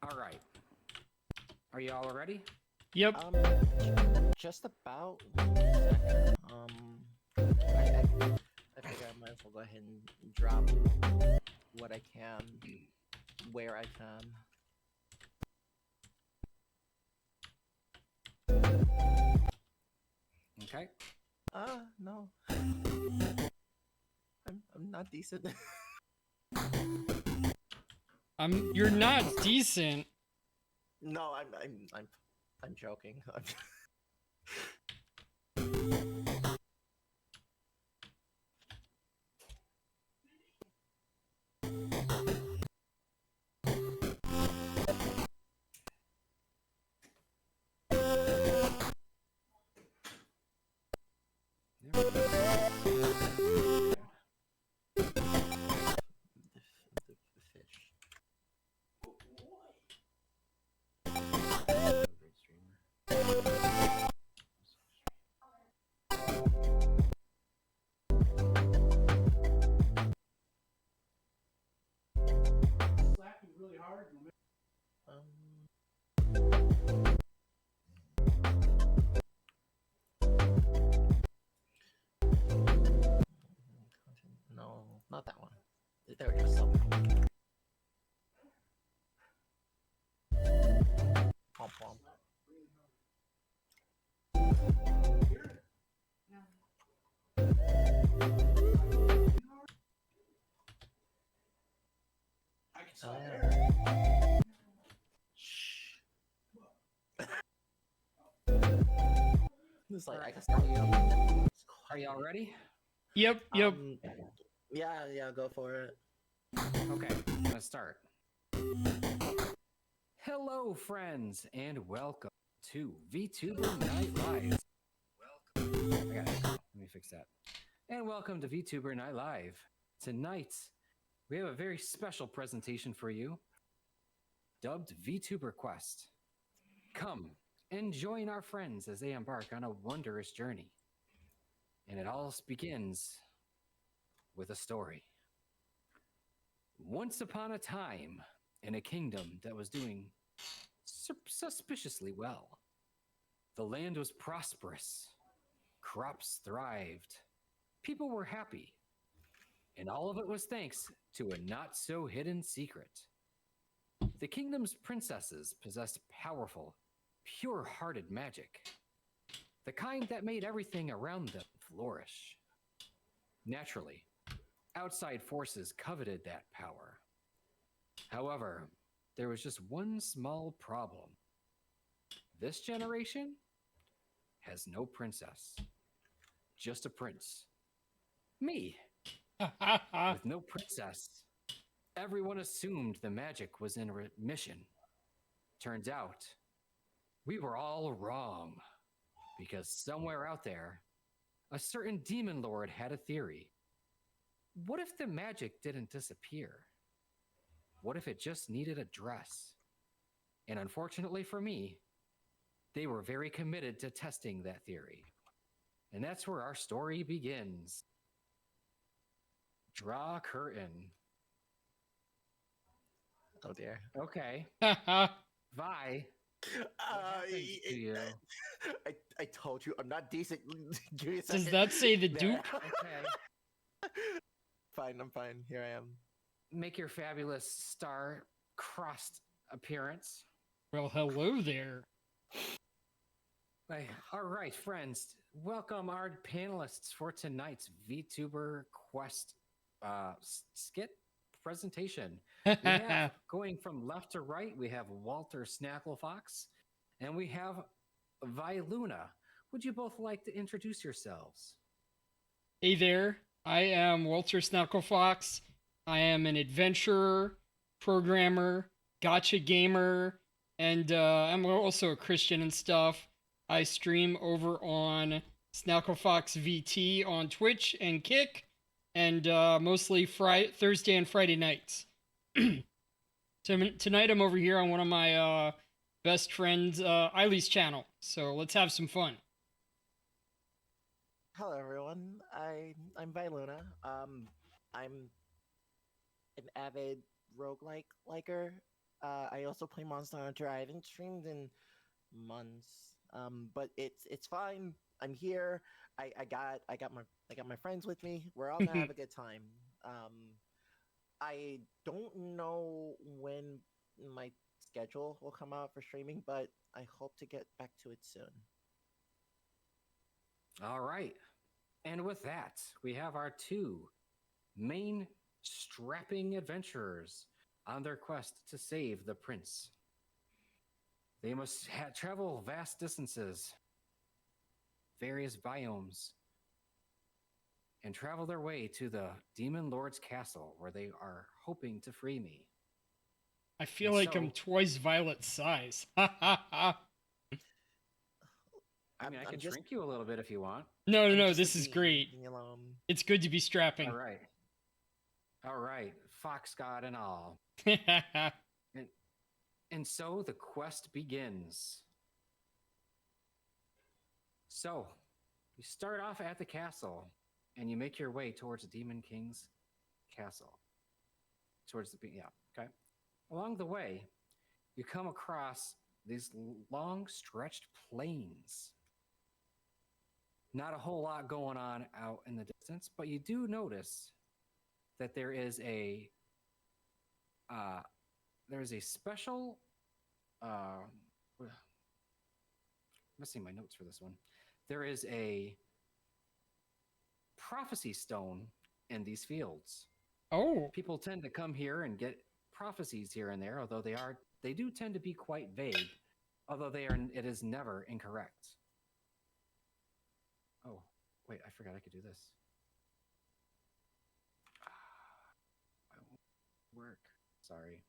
All right. Are you all ready? Yep. Just about. Second. I figure I might as well go ahead and drop what I can, where I can. Okay. No. I'm not decent. You're not decent. No, I'm joking. the fish. Great streamer. Slap you really hard. No, not that one. There we go. So. Pom pom. I can Oh, stop yeah. there. Shh. It's like I Alright, can stop you. Are y'all ready? Yep. Yeah, go for it. Okay, let's start. Hello, friends, and welcome to VTuber Night Live. Welcome. I got it. Let me fix that. And welcome to VTuber Night Live. Tonight, we have a very special presentation for you, dubbed VTuber Quest. Come and join our friends as they embark on a wondrous journey. And it all begins with a story. Once upon a time, in a kingdom that was doing suspiciously well, the land was prosperous, crops thrived, people were happy, and all of it was thanks to a not so hidden secret. The kingdom's princesses possessed powerful, pure hearted magic, the kind that made everything around them flourish. Naturally, outside forces coveted that power. However, there was just one small problem. This generation has no princess, just a prince. Me, with no princess. Everyone assumed the magic was in remission. Turns out, we were all wrong, because somewhere out there, a certain demon lord had a theory. What if the magic didn't disappear? What if it just needed a dress? And unfortunately for me, they were very committed to testing that theory. And that's where our story begins. Draw curtain. Oh dear. Okay. Vi, to you? I told you I'm not decent. Give me a second. Does that say the There. Duke? Okay. Fine, I'm fine. Here I am. Make your fabulous star-crossed appearance. Well, hello there. All right, friends. Welcome our panelists for tonight's VTuber Quest skit presentation. We have, going from left to right, we have Walter Snacklefox, and we have Vi Luna. Would you both like to introduce yourselves? Hey there. I am Walter Snacklefox. I am an adventurer, programmer, gotcha gamer, and I'm also a Christian and stuff. I stream over on Snacklefox VT on Twitch and Kick, and mostly Thursday and Friday nights. Tonight I'm over here on one of my best friends, Aily's channel. So let's have some fun. Hello everyone. I'm Viluna. I'm an avid roguelike liker. I also play Monster Hunter. I haven't streamed in months. But it's fine. I'm here. I got my friends with me. We're all gonna have a good time. I don't know when my schedule will come out for streaming, but I hope to get back to it soon. All right. And with that, we have our two main strapping adventurers on their quest to save the prince. They must travel vast distances, various biomes, and travel their way to the Demon Lord's castle where they are hoping to free me. I feel And like I'm so- twice Violet's size. Ha ha ha. I mean, I I'm can just shrink you a little bit if you want. No, no, I'm no. just a This is bean, great. you know. It's good to be strapping. All right. All right. Fox God and all. And so the quest begins. So you start off at the castle and you make your way towards the Demon King's castle. Towards the, yeah, okay. Along the way, you come across these long stretched plains. Not a whole lot going on out in the distance, but you do notice that there's a special missing my notes for this one. There is a prophecy stone in these fields. Oh, People tend to come here and get prophecies here and there, although they do tend to be quite vague, although it is never incorrect. Oh, wait, I forgot I could do this. I won't work. Sorry.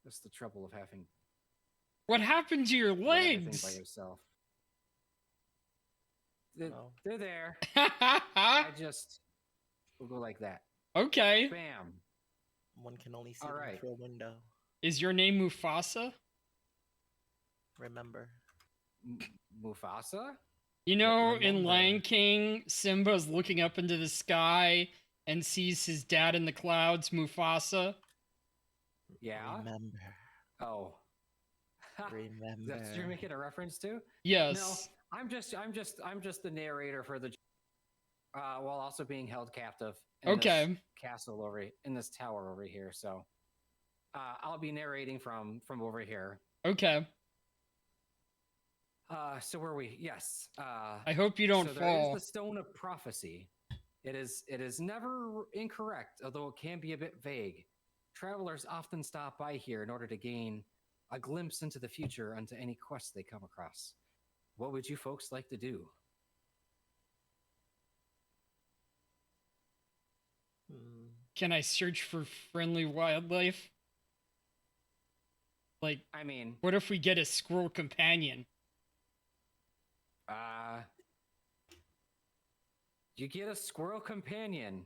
That's the trouble of having what happened to your everything by legs? yourself. They're, Oh. they're there. I just will go like that. Okay. Bam. One can only see All them right. through a window. Is your name Mufasa? Remember. Mufasa? You know, in Remember. Lion King, Simba's looking up into the sky and sees his dad in the clouds, Mufasa. Yeah. Remember. Oh. Remember. That's what you're making a reference to? Yes. No, I'm just the narrator for the while also being held captive in Okay. this castle in this tower over here. So I'll be narrating from over here. Okay. So where we? Yes. I hope you don't so fall. there is the stone of prophecy. It is never incorrect, although it can be a bit vague. Travelers often stop by here in order to gain a glimpse into the future onto any quests they come across. What would you folks like to do? Hmm. Can I search for friendly wildlife? Like, I mean, what if we get a squirrel companion? You get a squirrel companion.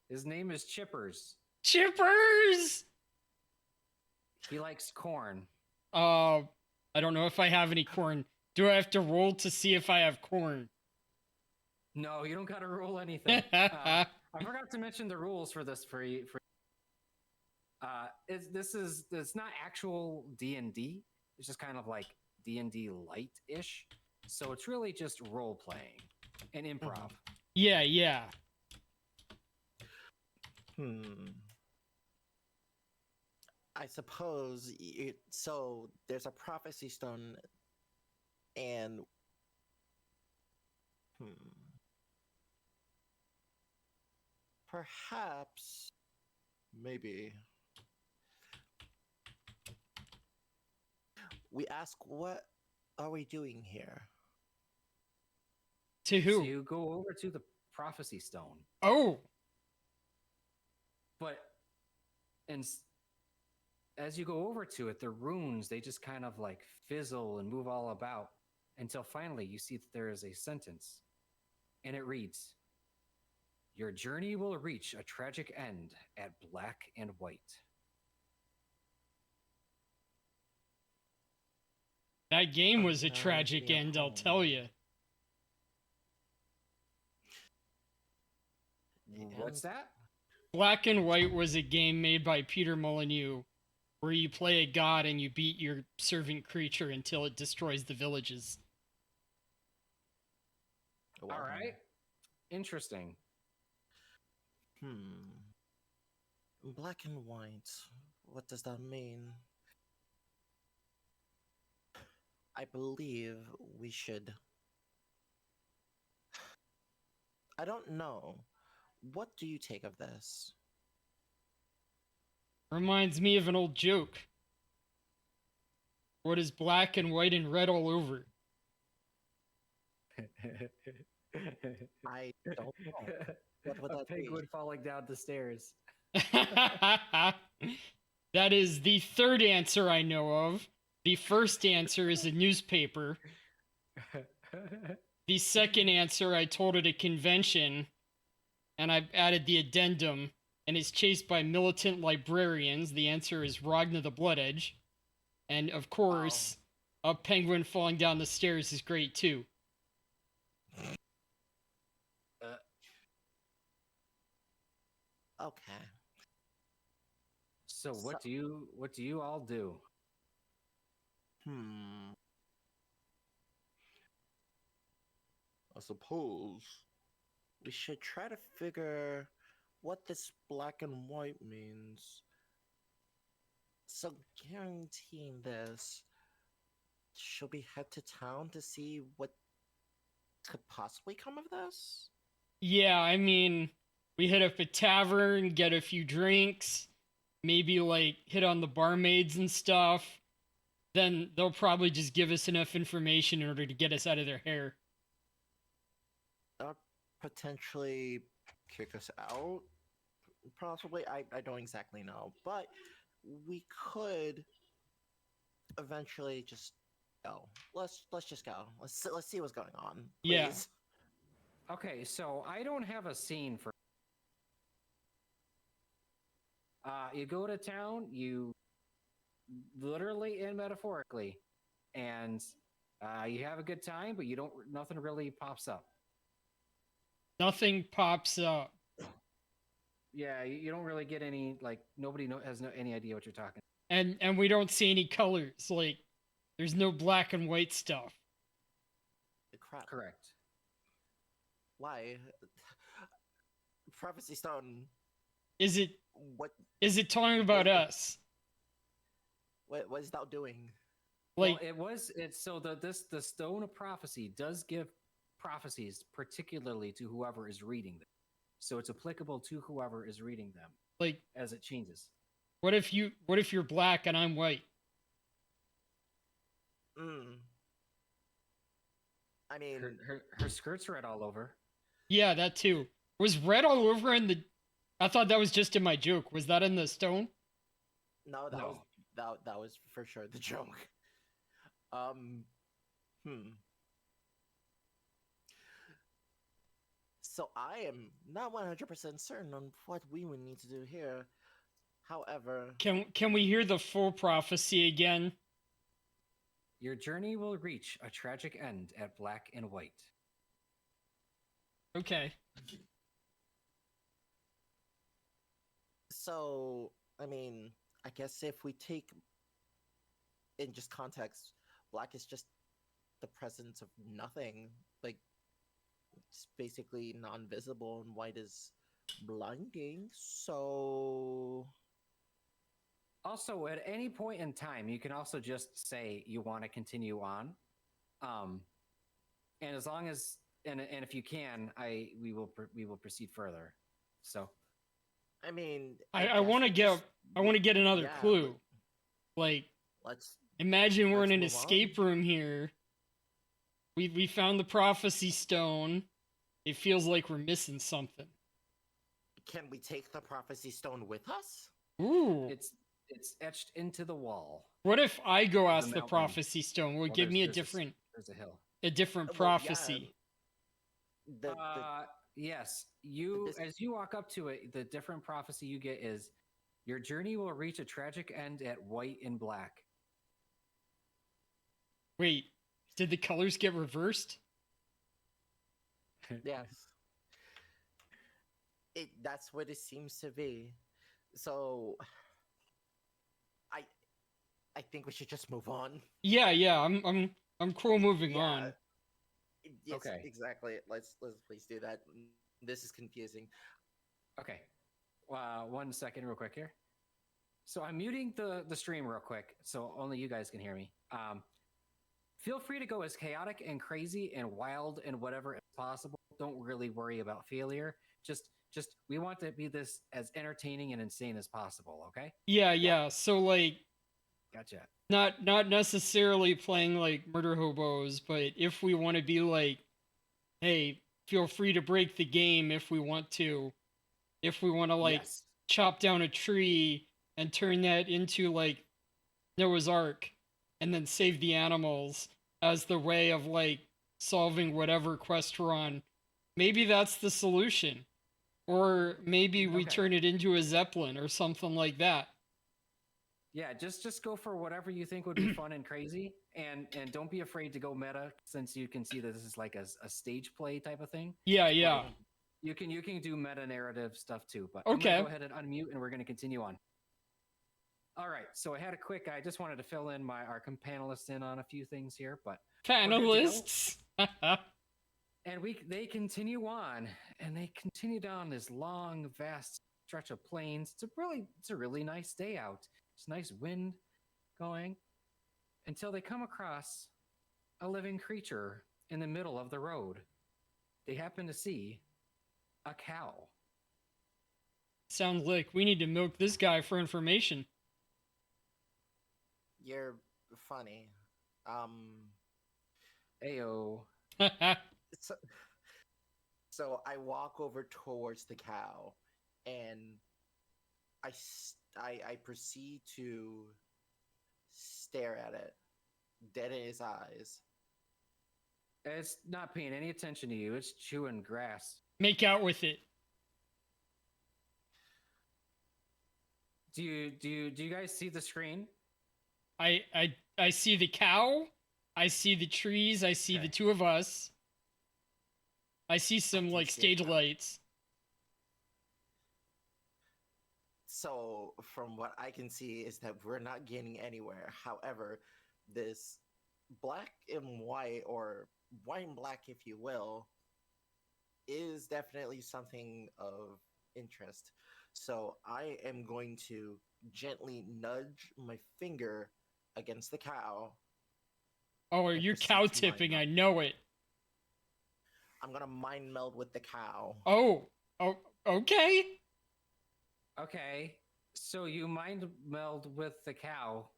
His name is Chippers. Chippers! He likes corn. I don't know if I have any corn. Do I have to roll to see if I have corn? No, you don't gotta roll anything. I forgot to mention the rules for this for you. It's not actual D&D. It's just kind of like D&D light-ish. So it's really just role playing and improv. Yeah, yeah. I suppose so. There's a prophecy stone, and perhaps, maybe we ask, what are we doing here? To who? So you go over to the prophecy stone, Oh, but as you go over to it, the runes, they just kind of like fizzle and move all about until finally you see that there is a sentence, and it reads, "Your journey will reach a tragic end at Black and White." that game was a Sometimes tragic be a end, I'll home. tell you. What's that? Black and White was a game made by Peter Molyneux where you play a god and you beat your servant creature until it destroys the villages. Well, All right. Interesting. Black and white. What does that mean? I believe we should. I don't know. What do you take of this? Reminds me of an old joke. What is black and white and red all over? I don't know. What would A that be? penguin falling down the stairs. That is the third answer I know of. The first answer is a newspaper. The second answer I told at a convention, and I've added the addendum, and is chased by militant librarians. The answer is Ragna the Blood Edge. And of course, a penguin falling down the stairs is great too. Okay. So what do you all do? I suppose we should try to figure what this black and white means. So guaranteeing this, should we head to town to see what could possibly come of this? Yeah, I mean, we hit up a tavern, get a few drinks, maybe like hit on the barmaids and stuff. Then they'll probably just give us enough information in order to get us out of their hair. Potentially kick us out? Possibly. I don't exactly know. But we could eventually just go. Let's just go. Let's see what's going on. Yeah. Please. Okay, so I don't have a scene for. You go to town, you literally and metaphorically, and you have a good time, but you don't. Nothing really pops up. Nothing pops up. Yeah, you don't really get any like nobody has any idea what you're talking. And we don't see any colors. Like, there's no black and white stuff. Crap. Correct. Why? Prophecy Stone. Is it What talking about us? what is thou doing? Like, well, the stone of prophecy does give prophecies particularly to whoever is reading them. So it's applicable to whoever is reading them like, as it changes. what if you're black and I'm white? I mean, Her skirt's red all over. Yeah, that too. Was red all over in the? I thought that was just in my joke. Was that in the stone? no, that No. was that was for sure the joke. So I am not 100% certain on what we would need to do here. However, Can we hear the full prophecy again? Your journey will reach a tragic end at black and white. Okay. so I mean, I guess if we take in just context, black is just the presence of nothing. Like, it's basically non-visible, and white is blinding. So Also, at any point in time, you can also just say you want to continue on, and as long as and if you can, we will proceed further. So I mean, I guess want to we get just- I want to get another yeah, clue. Like, Let's imagine we're in an let's move escape room here. We found the prophecy stone. It feels like we're missing something. Can we take the prophecy stone with us? Ooh. it's etched into the wall. What if I go ask the mountain. prophecy stone? Will it Well, give me a there's different there's a hill. different Well, yeah, prophecy? The Yes, you this- as you walk up to it, the different prophecy you get is your journey will reach a tragic end at white and black. Wait, did the colors get reversed? yes. That's what it seems to be. So I think we should just move on. Yeah. I'm cool moving on. Yes, Okay. exactly. Let's please do that. This is confusing. Okay. 1 second, real quick here. So I'm muting the stream real quick, so only you guys can hear me. Feel free to go as chaotic and crazy and wild and whatever as possible. Don't really worry about failure. Just we want to be this as entertaining and insane as possible. Okay? Yeah. So like, Gotcha. not necessarily playing like murder hobos, but if we want to be like, hey, feel free to break the game if we want to. If we want to like Yes. chop down a tree and turn that into like Noah's Ark and then save the animals as the way of like solving whatever quest we're on. Maybe that's the solution. Or maybe we Okay. turn it into a Zeppelin or something like that. Yeah, just go for whatever you think would be fun and crazy, and don't be afraid to go meta, since you can see that this is like a stage play type of thing. Yeah. Like, you can do meta narrative stuff too, but Okay. I'm gonna go ahead and unmute, and we're gonna continue on. All right, so I just wanted to fill in our panelists in on a few things here, but Panelists. and they continue on, and they continue down this long, vast stretch of plains. It's a really nice day out. It's nice wind going until they come across a living creature in the middle of the road. They happen to see a cow. Sounds like we need to milk this guy for information. You're funny. Ayo. So, so I walk over towards the cow, and I proceed to stare at it, dead in his eyes. It's not paying any attention to you. It's chewing grass. Make out with it. Do you guys see the screen? I see the cow. I see the trees. I see the Okay. two of us. I see some can like see stage it. lights. So, from what I can see, is that we're not getting anywhere. However, this black and white, or white and black, if you will, is definitely something of interest. So, I am going to gently nudge my finger against the cow. Oh, And you're proceed cow to mind tipping. meld. I know it. I'm gonna mind meld with the cow. Oh, okay. Okay. So you mind meld with the cow,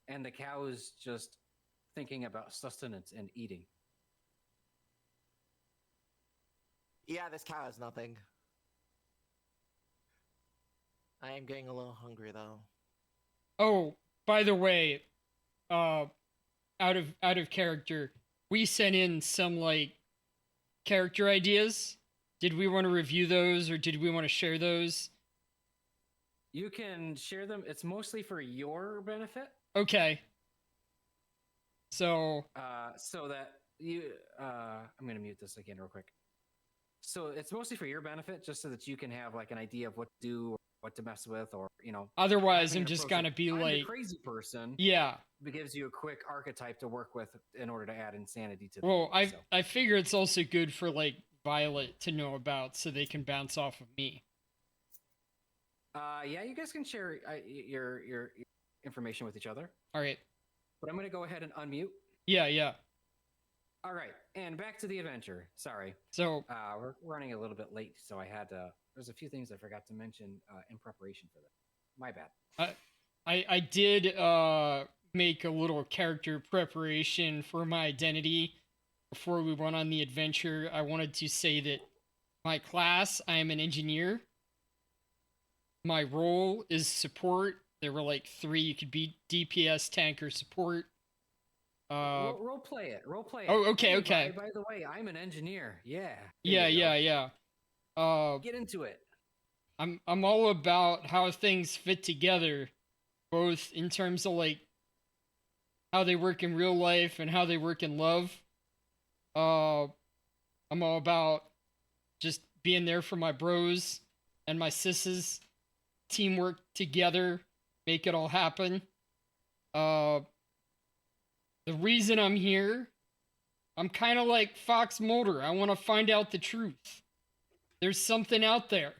and the cow is just thinking about sustenance and eating. Yeah, this cow is nothing. I am getting a little hungry though. Oh, by the way, out of character, we sent in some like character ideas. Did we want to review those, or did we want to share those? You can share them. It's mostly for your benefit. Okay. So So that you, I'm gonna mute this again real quick. So it's mostly for your benefit, just so that you can have like an idea of what to do, or what to mess with, or otherwise, having I'm an just approach gonna like, be I'm the like, crazy person. yeah. It gives you a quick archetype to work with in order to add insanity to the Well, game, so. I figure it's also good for like Violet to know about, so they can bounce off of me. Yeah, you guys can share your information with each other, All right. but I'm gonna go ahead and unmute. Yeah. All right, and back to the adventure. Sorry, So we're running a little bit late, so I had to. There's a few things I forgot to mention in preparation for this. My bad. I did make a little character preparation for my identity before we went on the adventure. I wanted to say that my class, I am an engineer. My role is support. There were like 3. You could be DPS, tank, or support. Role play it. Role play it. Oh, okay, Hey, okay. By the way, I'm an engineer. Yeah. Yeah. Get into it. I'm all about how things fit together, both in terms of like how they work in real life and how they work in love. I'm all about just being there for my bros and my sisses, teamwork together, make it all happen. Uh, the reason I'm here, I'm kind of like Fox Mulder. I want to find out the truth. There's something out there.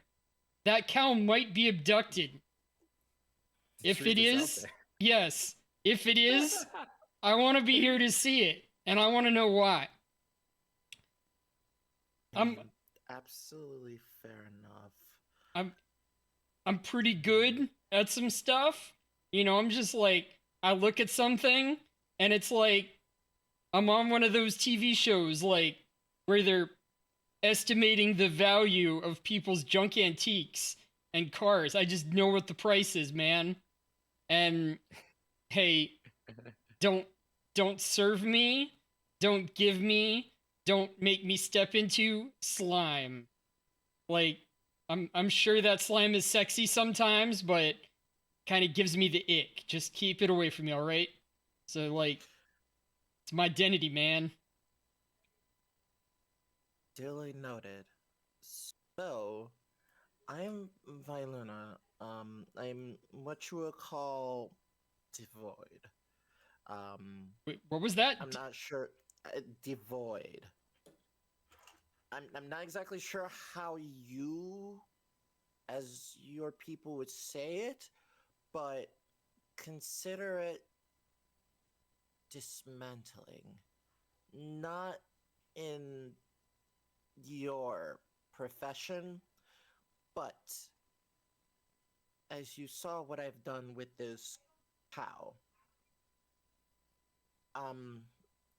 That cow might be abducted. The If truth it is out is, yes. If it is, I want to be here to see it, and I want to know why. I'm Absolutely fair enough. I'm I'm pretty good at some stuff. You know, I'm just like I look at something and it's like I'm on one of those TV shows like where they're estimating the value of people's junk antiques and cars. I just know what the price is, man. And hey, don't don't serve me, don't give me, don't make me step into slime. Like I'm sure that slime is sexy sometimes, but kind of gives me the ick. Just keep it away from me, all right? So like it's my identity, man. Duly noted. So, I'm Viluna. I'm what you would call devoid. Wait, what was that? I'm not sure. Devoid. I'm not exactly sure how you, as your people, would say it, but consider it dismantling. Not in your profession, but as you saw what I've done with this cow, um,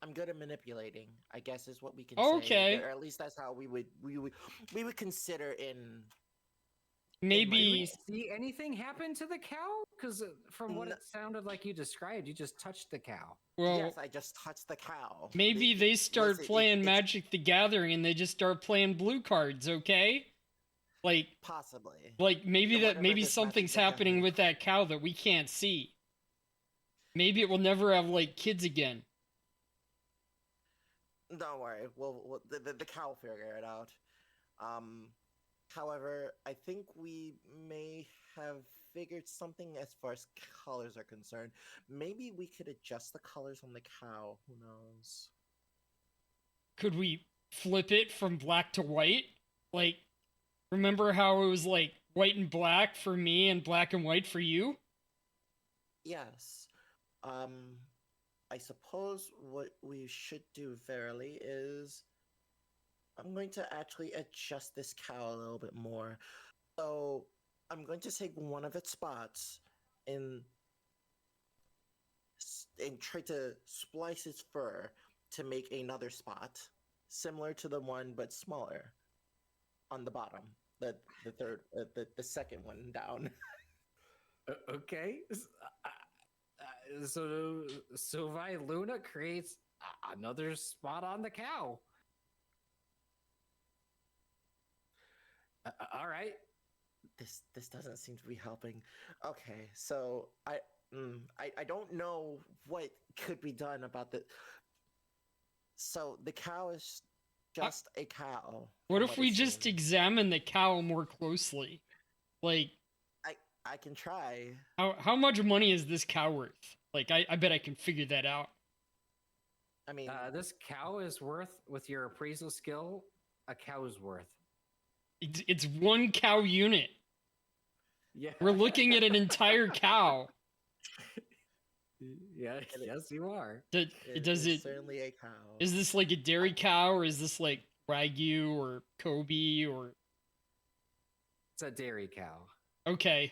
I'm good at manipulating, I guess is what we can say. Okay, Or at least that's how we would consider in my Did we maybe role. see anything happen to the cow? Because from what N- it sounded like you described, you just touched the cow. well yes, I just touched the cow. maybe they Listen, start playing Magic the Gathering and they just start playing blue cards, okay? Like possibly like whatever maybe this Magic something's the happening Gathering. with that cow that we can't see. Maybe it will never have like kids again. Don't worry, the cow will figure it out. Um, However, I think we may have figured something as far as colors are concerned. Maybe we could adjust the colors on the cow. Who knows? Could we flip it from black to white? Like remember how it was like white and black for me and black and white for you? Yes. Um, I suppose what we should do, Verily, is I'm going to actually adjust this cow a little bit more. So I'm going to take one of its spots and and try to splice its fur to make another spot similar to the one but smaller on the bottom. The third the second one down. Okay. So Vi Luna creates another spot on the cow. All right. This doesn't seem to be helping. Okay, so I don't know what could be done about the. So the cow is I, just a cow. what From if what we it just seems. examine the cow more closely? Like I can try. how much money is this cow worth? Like I bet I can figure that out. I mean, This cow is worth, with your appraisal skill, a cow's worth. It's one cow unit. Yeah. We're looking at an entire cow. Yeah. Yes, you are. Does it does is it certainly a cow. is this like a dairy cow or is this like Wagyu or Kobe or It's a dairy cow. okay.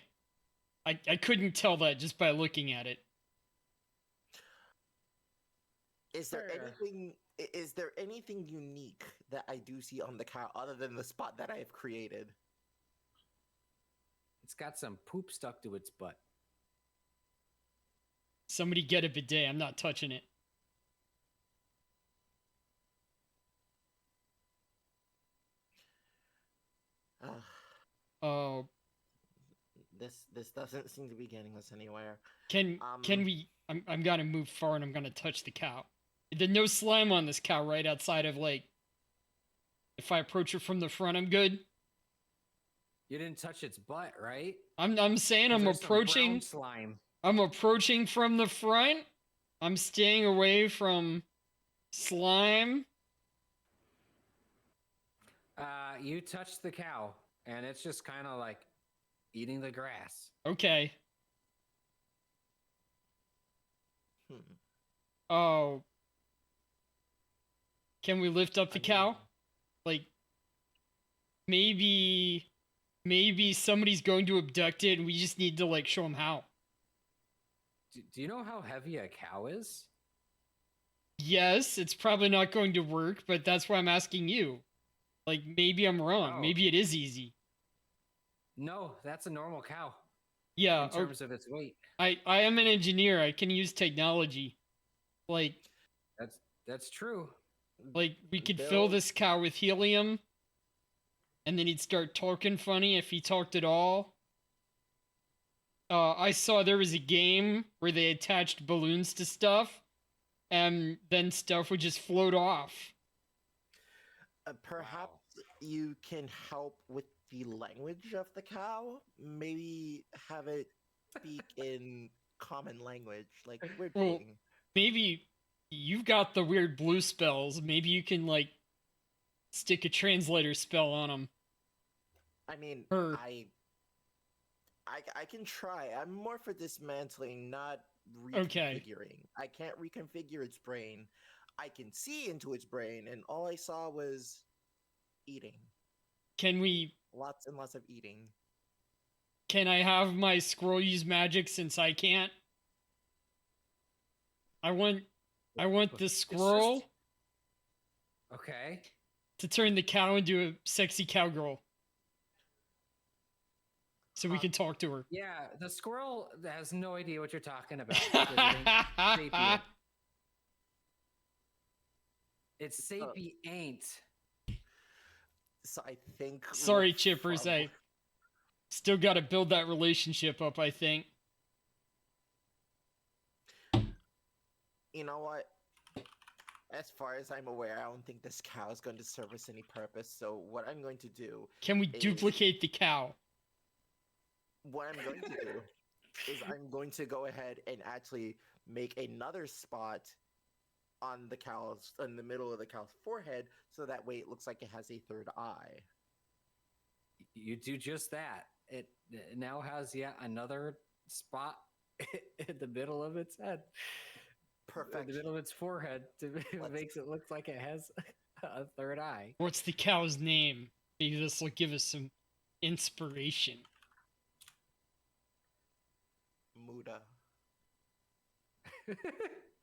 I couldn't tell that just by looking at it. Is there Fair. anything? Is there anything unique that I do see on the cow other than the spot that I have created? It's got some poop stuck to its butt. Somebody get a bidet. I'm not touching it. Ugh, Oh, this doesn't seem to be getting us anywhere. can Um, we? I'm gonna move far and I'm gonna touch the cow. There's no slime on this cow, right? Outside of like, if I approach it from the front, I'm good. You didn't touch its butt, right? I'm saying 'Cause I'm there's some brown approaching. slime. I'm approaching from the front. I'm staying away from slime. You touch the cow, and it's just kind of like eating the grass. Okay. Hmm. Oh. Can we lift up the I cow? mean, Like maybe somebody's going to abduct it and we just need to like show them how. Do you know how heavy a cow is? Yes, it's probably not going to work, but that's why I'm asking you. Like maybe I'm wrong. Oh. Maybe it is easy. No, that's a normal cow Yeah, in terms of its weight. I am an engineer. I can use technology. Like That's true. we could fill Bill, this cow with helium and then he'd start talking funny if he talked at all. I saw there was a game where they attached balloons to stuff and then stuff would just float off. perhaps Wow. you can help with the language of the cow. Maybe have it speak in common language, like we're Well, doing. maybe you've got the weird blue spells. Maybe you can like stick a translator spell on them. I mean, Her. I can try. I'm more for dismantling, not Okay. reconfiguring. I can't reconfigure its brain. I can see into its brain, and all I saw was eating. Can we? Lots and lots of eating. Can I have my squirrel use magic since I can't? I want the It's squirrel just- Okay. to turn the cow into a sexy cowgirl. So we Huh. can talk to her. Yeah, the squirrel has no idea what you're talking about. because it ain't sapient. It's sapient. So I think. Sorry, we'll Chippers. probably- I still got to build that relationship up, I think. You know what? As far as I'm aware, I don't think this cow is going to serve us any purpose. So what I'm going to do, Can we Is- duplicate the cow? what I'm going to do, is I'm going to go ahead and actually make another spot on the cow's, in the middle of the cow's forehead, so that way it looks like it has a third eye. You do just that. It now has yet another spot in the middle of its head. In the Perfection. middle of its forehead to Let's- makes it look like it has a third eye. What's the cow's name? Maybe this will give us some inspiration. Muda.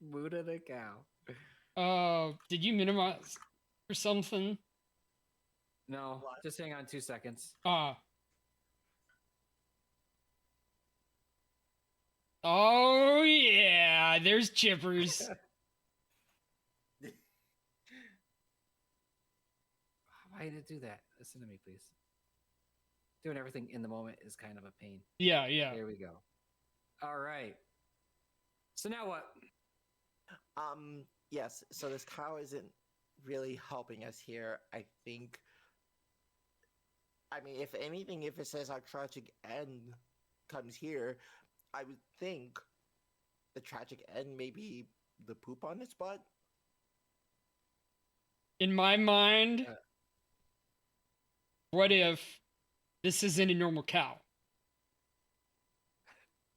Muda the cow. Did you minimize or something? No, What? just hang on 2 seconds. Oh yeah, there's Chippers. Why did it do that? Listen to me, please. Doing everything in the moment is kind of a pain. Yeah, yeah. There we go. All right. So now what? Yes, so this cow isn't really helping us here. I think. I mean, if anything, if it says our tragic end comes here, I would think the tragic end may be the poop on its butt. In my mind, Uh. what if this isn't a normal cow?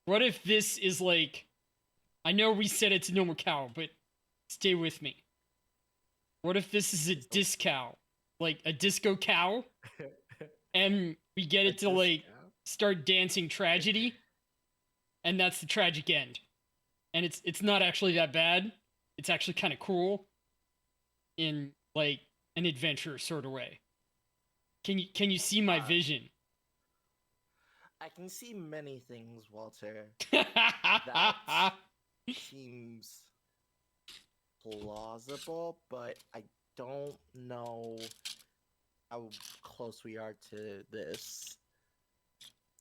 What if this is like, I know we said it's a normal cow, but stay with me. What if this is a disc cow? Like a disco cow? And we get it to like start dancing tragedy, and that's the tragic end. And it's not actually that bad. It's actually kind of cool in like an adventure sort of way. Can you see my vision? I can see many things, Walter. Seems plausible, but I don't know how close we are to this.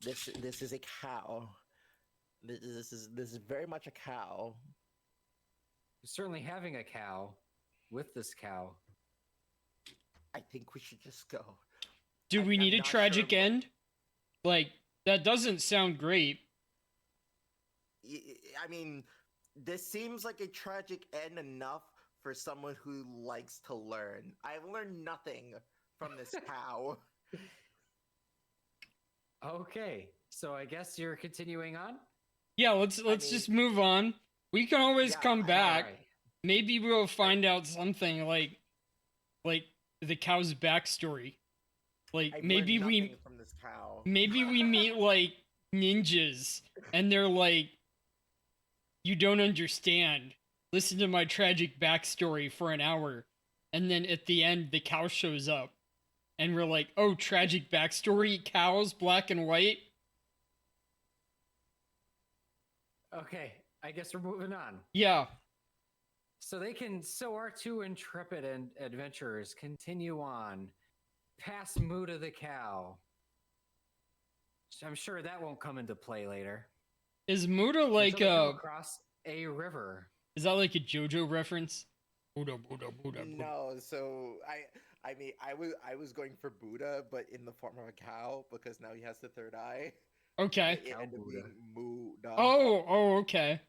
This is a cow. This is very much a cow. Certainly having a cow with this cow. I think we should just go. Do we I'm need a not sure tragic what- end? Like that doesn't sound great. I mean, this seems like a tragic end enough for someone who likes to learn. I've learned nothing from this cow. Okay, so I guess you're continuing on. Yeah, let's I just mean, move on. We can always yeah, come All back. right. Maybe we'll find out something like the cow's backstory. Like I've maybe learned we nothing from this cow. maybe we meet like ninjas and they're like, you don't understand. Listen to my tragic backstory for an hour. And then at the end the cow shows up and we're like, oh, tragic backstory, cows, black and white. Okay, I guess we're moving on. Yeah. So our two intrepid and adventurers continue on past Muda the cow. I'm sure that won't come into play later. Is Muda like Until they come across a river. is that like a JoJo reference? Buddha, Buddha, Buddha, Buddha. No, so I mean, I was going for Buddha, but in the form of a cow because now he has the third eye. Okay. It Cow ended up Buddha. being Muda. Oh, okay.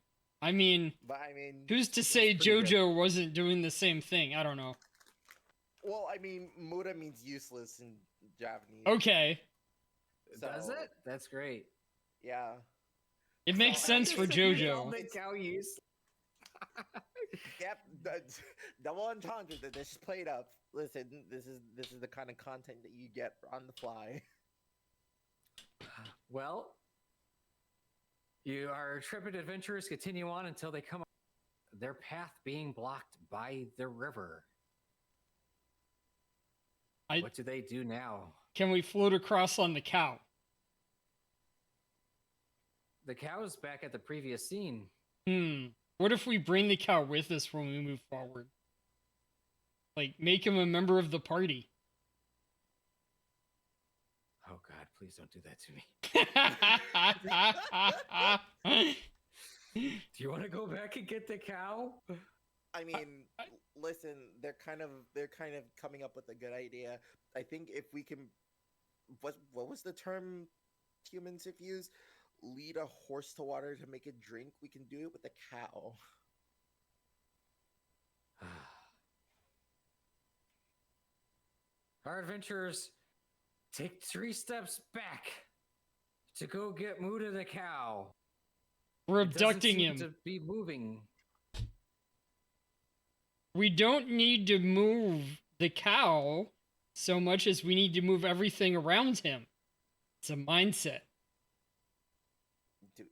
I mean, But I mean, who's to say pretty good. JoJo wasn't doing the same thing? I don't know. well, I mean, Muda means useless in Japanese. Okay. Does So- it? That's great. Yeah. It makes So, sense for You called JoJo. the cow use. Yep. Double entendre. This is played up. Listen, this is the kind of content that you get on the fly. Well, our intrepid adventurers continue on until they come their path being blocked by the river. I- What do they do now? Can we float across on the cow? The cow's back at the previous scene. What if we bring the cow with us when we move forward? Like, make him a member of the party. Oh God, please don't do that to me. Do you want to go back and get the cow? I mean, listen, they're kind of coming up with a good idea. I think if we can, what was the term humans have used? Lead a horse to water to make it drink. We can do it with a cow. Our adventurers take 3 steps back to go get Muda the cow. We're It doesn't abducting seem him. to be moving. We don't need to move the cow so much as we need to move everything around him. It's a mindset. Dude.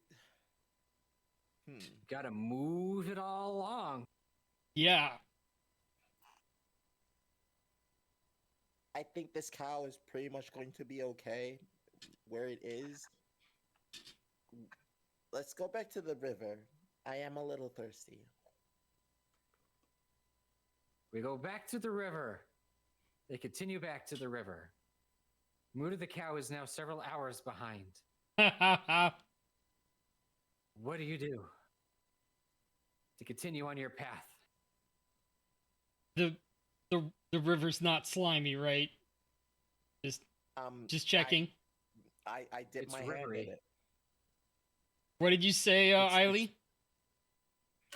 Got to move it all along. Yeah. I think this cow is pretty much going to be okay where it is. Let's go back to the river. I am a little thirsty. We go back to the river. They continue back to the river. Muda the cow is now several hours behind. What do you do to continue on your path? the river's not slimy, right? Just checking. I dip It's my hand rivery. in it. What did you say, Aily?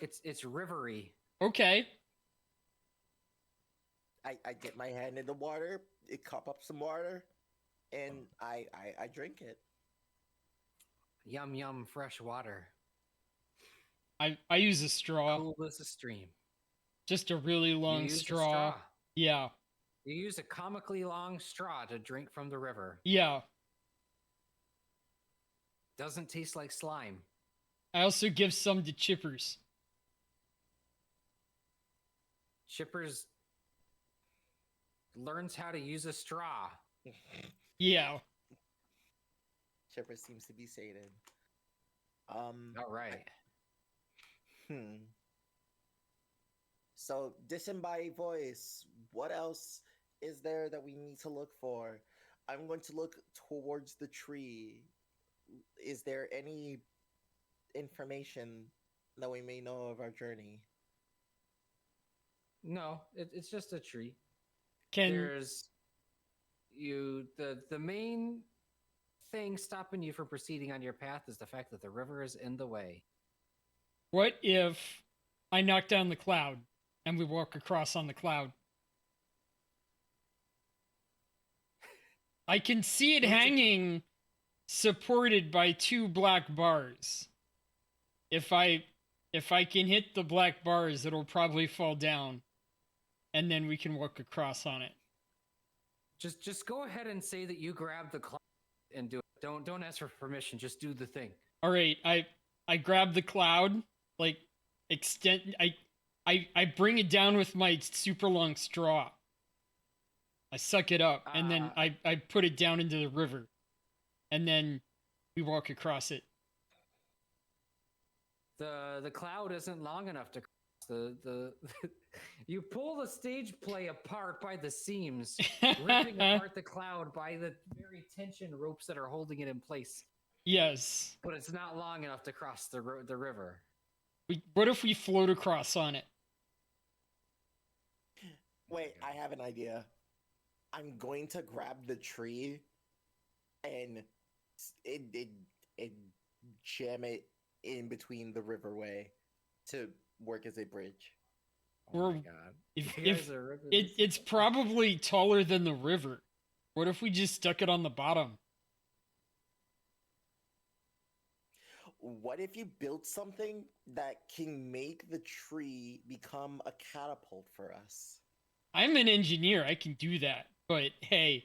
It's rivery. Okay. I dip my hand in the water, it cup up some water, and I drink it. Yum yum fresh water. I use a straw. Cool as a stream. Just a really You long use a straw. Yeah. You use a comically long straw to drink from the river. Yeah. Doesn't taste like slime. I also give some to chippers. Shippers learns how to use a straw. Yeah. Chipper seems to be sated. All right. So disembodied voice. What else is there that we need to look for? I'm going to look towards the tree. Is there any information that we may know of our journey? No, it's just a tree. Can There's the main thing stopping you from proceeding on your path is the fact that the river is in the way. What if I knock down the cloud and we walk across on the cloud? I can see it Don't you- hanging supported by two black bars. If I can hit the black bars, it'll probably fall down, and then we can walk across on it. Just go ahead and say that you grab the cloud and do it. Don't ask for permission. Just do the thing. All right, I grab the cloud, like extend. I bring it down with my super long straw. I suck it up, and then I put it down into the river, and then we walk across it. The cloud isn't long enough to cross the you pull the stage play apart by the seams, ripping apart the cloud by the very tension ropes that are holding it in place. Yes. But it's not long enough to cross the river. What if we float across on it? Wait, I have an idea. I'm going to grab the tree and it jam it in between the riverway to work as a bridge. Oh Or my god. if You guys are ripping this it's probably taller than the river. What if we just stuck it on the bottom? What if you built something that can make the tree become a catapult for us? I'm an engineer. I can do that. But hey,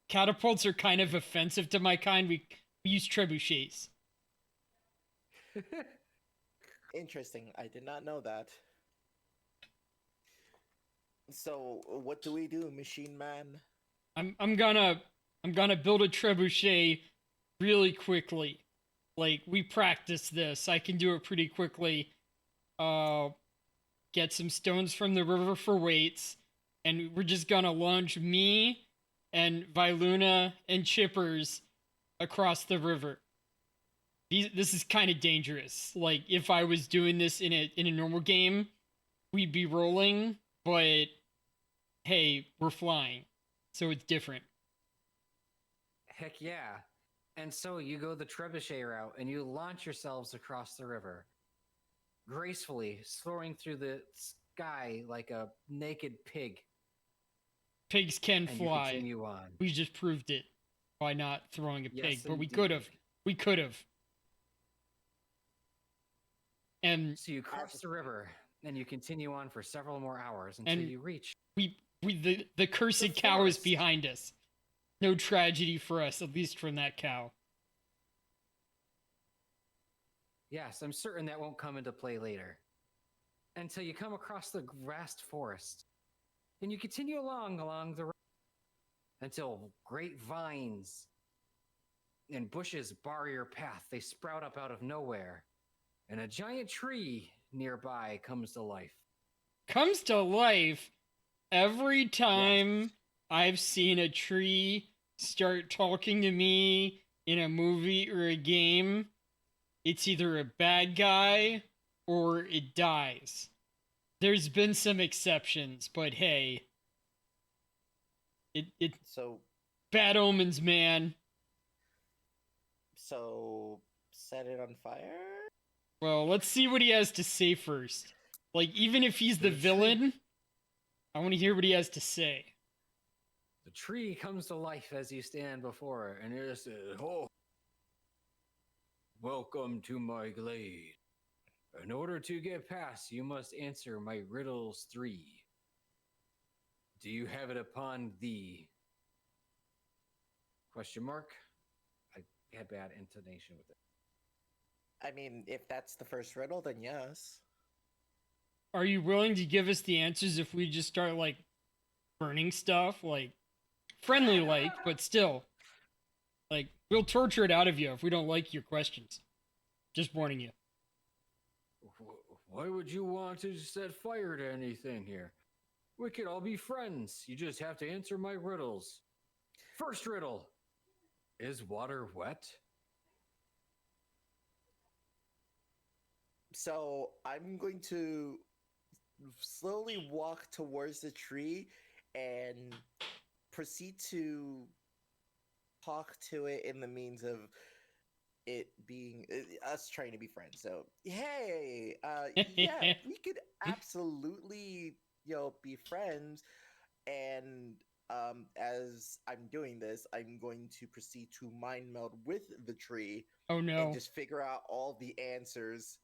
catapults are kind of offensive to my kind. We use trebuchets. Interesting. I did not know that. So, what do we do, Machine Man? I'm gonna build a trebuchet really quickly. Like we practice this. I can do it pretty quickly. Get some stones from the river for weights, and we're just gonna launch me and Viluna and Chippers across the river. This is kind of dangerous. Like if I was doing this in a normal game, we'd be rolling, but hey, we're flying, so it's different. Heck yeah. And so you go the trebuchet route and you launch yourselves across the river, gracefully soaring through the sky like a naked pig. Pigs can And you fly. continue on. We just proved it by not throwing a Yes, pig, but we indeed. could have. We could have. And So you cross the river and you continue on for several more hours until And- you reach. the cursed The cow is forest. behind us. No tragedy for us, at least from that cow. Yes, I'm certain that won't come into play later. Until you come across the vast forest. And you continue along the road until great vines and bushes bar your path. They sprout up out of nowhere. And a giant tree nearby comes to life. Comes to life every time I've seen a tree start talking to me in a movie or a game. It's either a bad guy or it dies. There's been some exceptions, but hey, it So, bad omens, man. set it on fire? Well, let's see what he has to say first. Like, even if he's the The tree- villain, I want to hear what he has to say. The tree comes to life as you stand before it, and it says, "Oh, welcome to my glade. In order to get past, you must answer my riddles 3. Do you have it upon thee?" Question mark. I had bad intonation with it. I mean, if that's the first riddle, then yes. Are you willing to give us the answers if we just start, like, burning stuff? Like, friendly like, but still. Like, we'll torture it out of you if we don't like your questions. Just warning you. Why would you want to set fire to anything here? We could all be friends. You just have to answer my riddles. First riddle. Is water wet? So, I'm going to slowly walk towards the tree and proceed to talk to it in the means of it being us trying to be friends. So hey, yeah, we could absolutely be friends. And as I'm doing this, I'm going to proceed to mind meld with the tree Oh and no. just figure out all the answers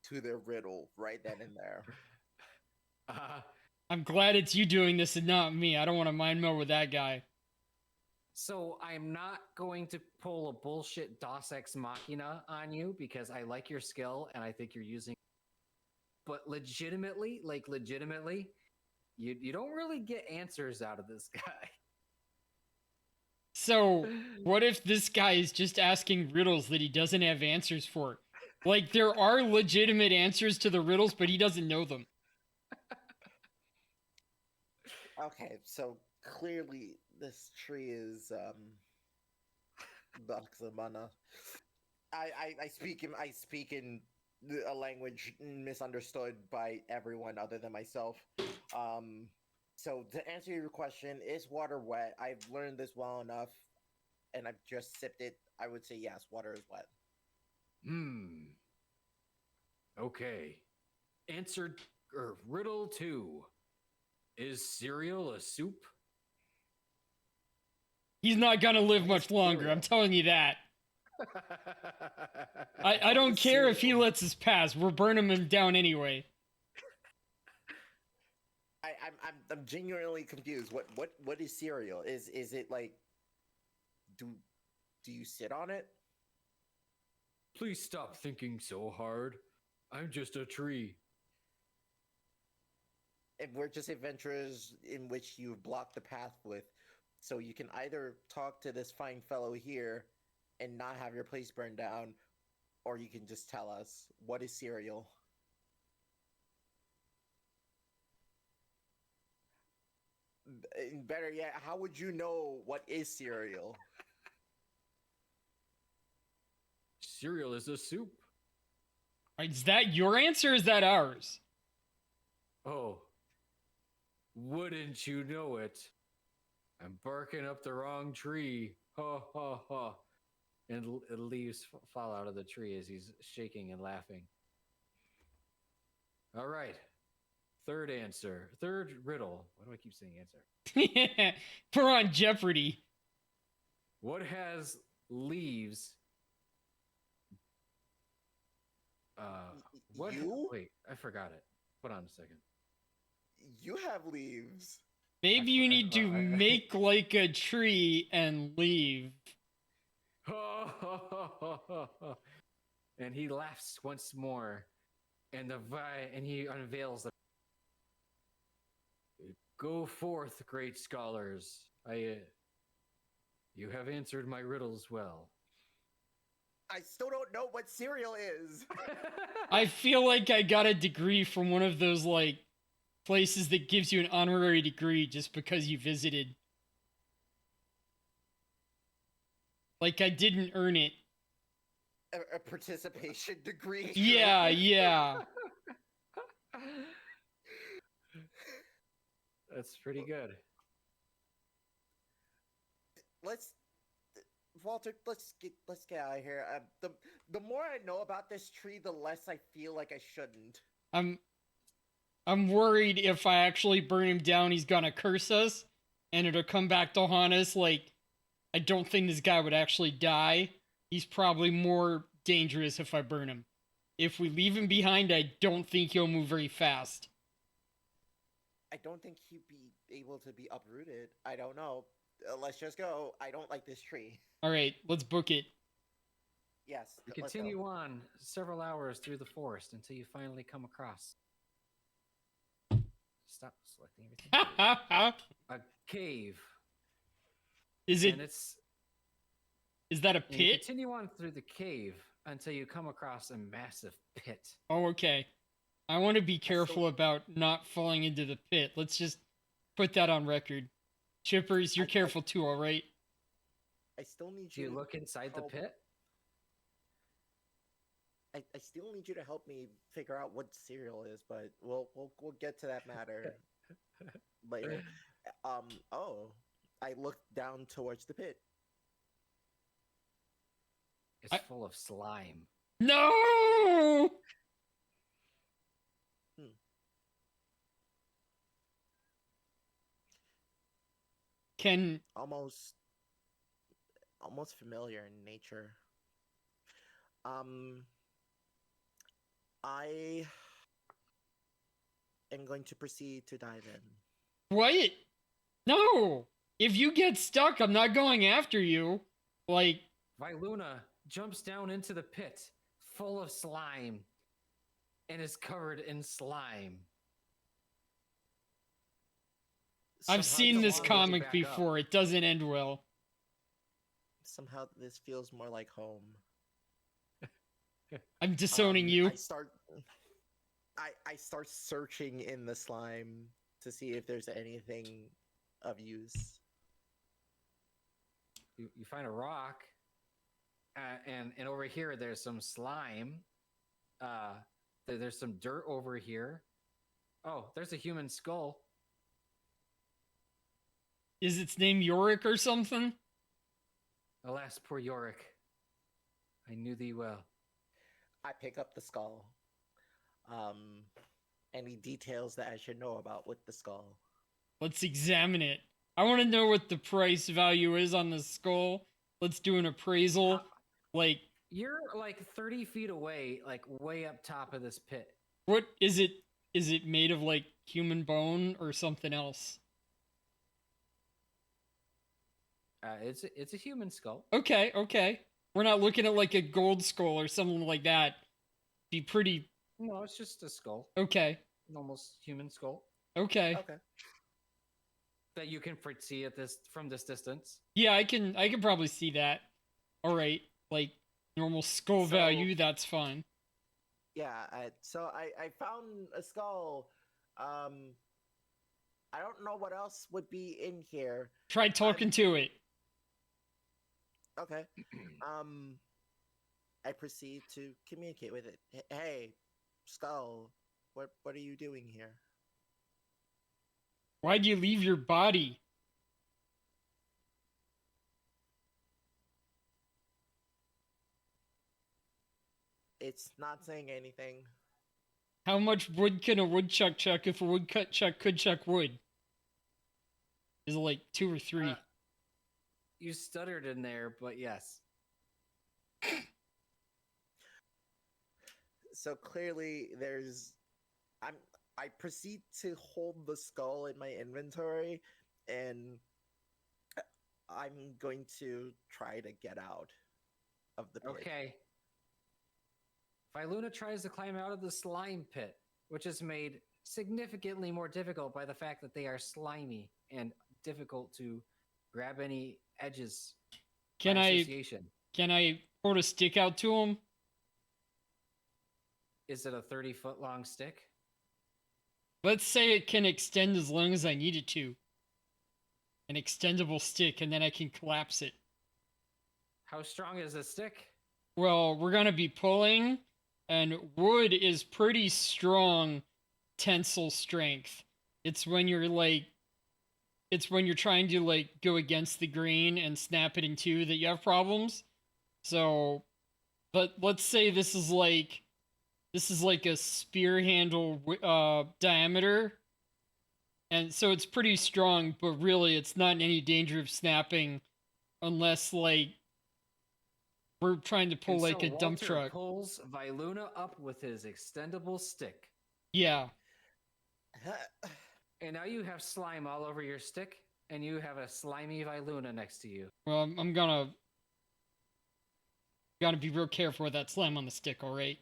to their riddle right then and there. Uh, I'm glad it's you doing this and not me. I don't want to mind meld with that guy. so I'm not going to pull a bullshit Dos Ex Machina on you because I like your skill and I think you're using. But legitimately, you don't really get answers out of this guy. So, what if this guy is just asking riddles that he doesn't have answers for? Like, there are legitimate answers to the riddles, but he doesn't know them. Okay, so clearly this tree is Baksamana. I speak in a language misunderstood by everyone other than myself. Um, so to answer your question, is water wet? I've learned this well enough, and I've just sipped it. I would say yes, water is wet. Hmm. Okay. Answer or riddle 2. Is cereal a soup? He's not gonna live What is much longer, I'm cereal? telling you that. I What don't is care if he cereal? lets us pass. We're burning him down anyway. I'm genuinely confused. What is cereal? Is it like do do you sit on it? Please stop thinking so hard. I'm just a tree. And we're just adventurers in which you've blocked the path with. So you can either talk to this fine fellow here and not have your place burned down, or you can just tell us what is cereal. And better yet, how would you know what is cereal? Cereal is a soup. Is that your answer or is that ours? Oh, wouldn't you know it? I'm barking up the wrong tree. Ha ha ha. And leaves fall out of the tree as he's shaking and laughing. All right. Third answer. Third riddle. Why do I keep saying answer? We're on Jeopardy. What has leaves? What? You? Wait, I forgot it. Hold on a second. You have leaves. Maybe you need to make like a tree and leave. And he laughs once more, and and he unveils the. Go forth, great scholars. You have answered my riddles well. I still don't know what cereal is. I feel like I got a degree from one of those like places that gives you an honorary degree just because you visited. Like I didn't earn it. A participation degree. Yeah, yeah. That's pretty good. Let's Walter, let's get out of here. The more I know about this tree, the less I feel like I shouldn't. I'm worried if I actually burn him down, he's gonna curse us, and it'll come back to haunt us. Like, I don't think this guy would actually die. He's probably more dangerous if I burn him. If we leave him behind, I don't think he'll move very fast. I don't think he'd be able to be uprooted. I don't know. Let's just go. I don't like this tree. All right, let's book it. Yes. You let's go. continue on several hours through the forest until you finally come across. Stop selecting everything. A cave. Is And it's that a and you pit? continue on through the cave until you come across a massive pit. Oh, okay. I want to be careful about not falling into the pit. Let's just put that on record. Chippers, you're careful too, all right? I still need Do you. you to look inside the help- pit? I still need you to help me figure out what cereal is, but we'll get to that matter later. Oh, I looked down towards the pit. is I- full of slime. No! Can Almost familiar in nature. Um, I am going to proceed to dive in. what? No! If you get stuck, I'm not going after you. Like, Viluna jumps down into the pit, full of slime, and is covered in slime. I've Somehow seen this Someone hold you comic back up. before. It doesn't end well. Somehow this feels more like home. I'm disowning you. I start searching in the slime to see if there's anything of use. You find a rock, and over here there's some slime. There's some dirt over here. Oh, there's a human skull. Is its name Yorick or something? Alas, poor Yorick. I knew thee well. I pick up the skull. Any details that I should know about with the skull? Let's examine it. I want to know what the price value is on the skull. Let's do an appraisal. Like, You're like 30 feet away, like way up top of this pit. what is it? Is it made of like human bone or something else? It's a human skull. Okay, okay. We're not looking at like a gold skull or something like that. Be pretty. No, it's just a skull. Okay, Normal human skull okay. Okay. that you can see at this from this distance. Yeah, I can probably see that. All right, like normal skull So- value, that's fine. Yeah, so I found a skull. I don't know what else would be in here. Try talking to it. Okay. I proceed to communicate with it. Hey, skull, what are you doing here? Why'd you leave your body? It's not saying anything. How much wood can a woodchuck chuck if a woodchuck could chuck wood? Is it like 2 or 3? You stuttered in there, but yes. So clearly I proceed to hold the skull in my inventory, and I'm going to try to get out of the pit. Okay. Viluna tries to climb out of the slime pit, which is made significantly more difficult by the fact that they are slimy and difficult to grab any edges Can by I association. hold a stick out to him? Is it a 30-foot long stick? Let's say it can extend as long as I need it to. An extendable stick, and then I can collapse it. How strong is this stick? Well, we're gonna be pulling, and wood is pretty strong tensile strength. It's when you're trying to like go against the grain and snap it in two that you have problems. So, but let's say this is like a spear handle diameter, and so it's pretty strong, but really it's not in any danger of snapping unless like we're trying to pull And like so a dump Walter truck. pulls Viluna up with his extendable stick. Yeah. And now you have slime all over your stick, and you have a slimy Viluna next to you. Well, I'm gonna be real careful with that slime on the stick, all right?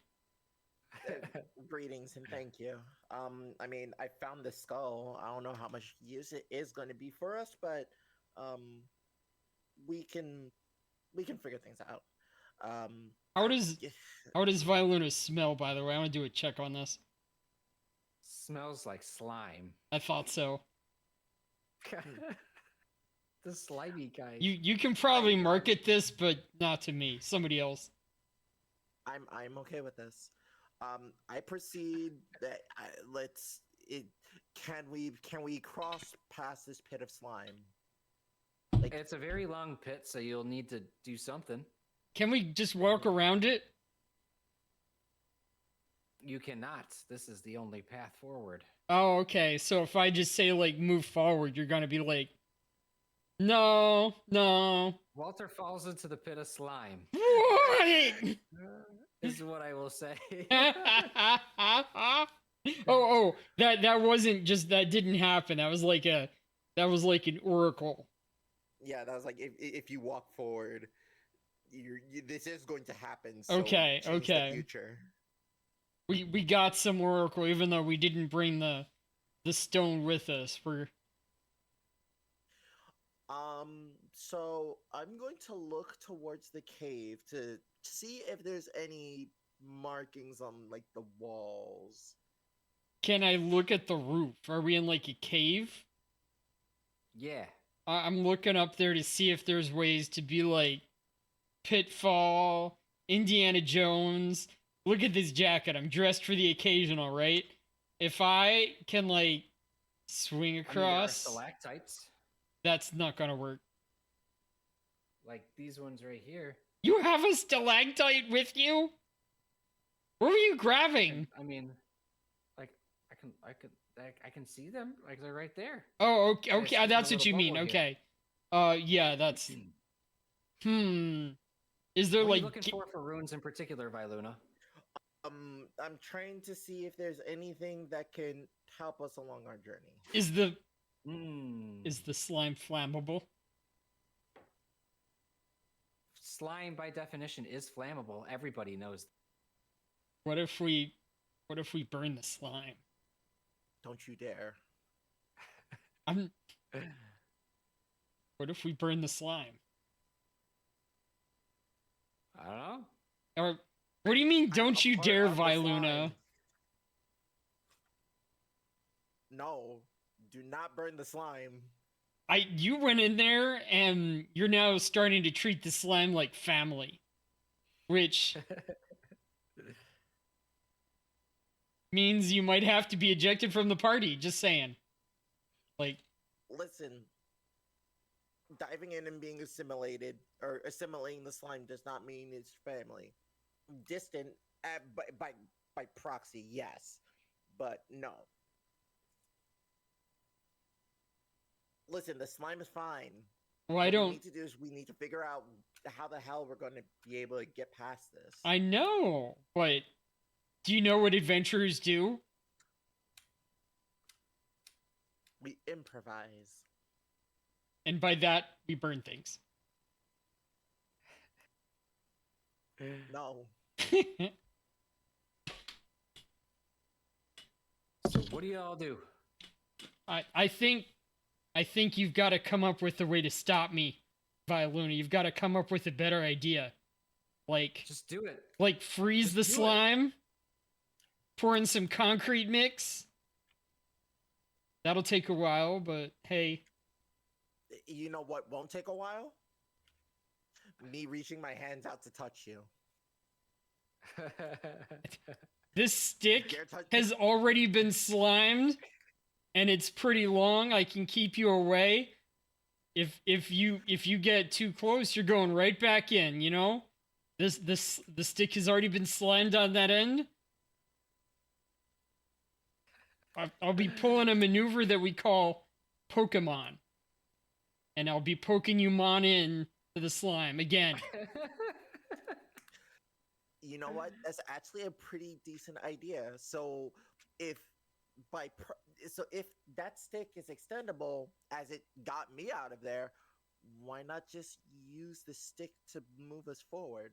Greetings and thank you. I mean, I found this skull. I don't know how much use it is going to be for us, but we can figure things out. How does Violuna smell, by the way? I want to do a check on this. Smells like slime. I thought so. The slimy guy. You can probably market this, but not to me. Somebody else. I'm okay with this. I proceed that can we cross past this pit of slime? Like, It's a very long pit, so you'll need to do something. Can we just walk around it? You cannot. This is the only path forward. Oh, okay. So if I just say like move forward, you're gonna be like, no, no. Walter falls into the pit of slime. What? Is what I will say. That wasn't just that didn't happen. That was like an oracle. Yeah, that was like if you walk forward, this is going to happen. So Okay, change okay. The future. We got some oracle, even though we didn't bring the stone with us. So I'm going to look towards the cave to see if there's any markings on like the walls. Can I look at the roof? Are we in like a cave? Yeah. I'm looking up there to see if there's ways to be like Pitfall, Indiana Jones. Look at this jacket. I'm dressed for the occasion, all right? If I can like swing I mean, there are across, stalactites, that's not gonna work. like these ones right here. You have a stalactite with you? What were you grabbing? I mean, like I can see them. Like they're right there. Oh, okay, Yeah, okay, it's that's a what little you mean. bubble Okay. Yeah, that's. Is there What are like you looking for runes in particular, Viluna? I'm trying to see if there's anything that can help us along our journey. is the Hmm. is the slime flammable? Slime, by definition, is flammable. Everybody knows. What if we burn the slime? Don't you dare. I'm. What if we burn the slime? I don't know. Or what do you mean? I'm Don't a you part dare, of the Viluna? slime. No, do not burn the slime. You went in there and you're now starting to treat the slime like family, which means you might have to be ejected from the party. Just saying. Like, Listen, diving in and being assimilated or assimilating the slime does not mean it's family. Distant by proxy, yes, but no. Listen, the slime is fine. well, What I we don't. need to do is we need to figure out how the hell we're going to be able to get past this. I know, but do you know what adventurers do? We improvise. And by that, we burn things. No. So what do y'all do? I think you've got to come up with a way to stop me, Viluna. You've got to come up with a better idea. Like Just do it. freeze Just the do it. slime, pour in some concrete mix. That'll take a while, but hey. You know what won't take a while? Me reaching my hands out to touch you. This stick Dare touch has already been slimed, and it's pretty long. I can keep you away. If you get too close, you're going right back in. You know, the stick has already been slimed on that end. I'll be pulling a maneuver that we call Pokemon, and I'll be poking you mon in to the slime again. You know what? That's actually a pretty decent idea. So if if that stick is extendable as it got me out of there, why not just use the stick to move us forward?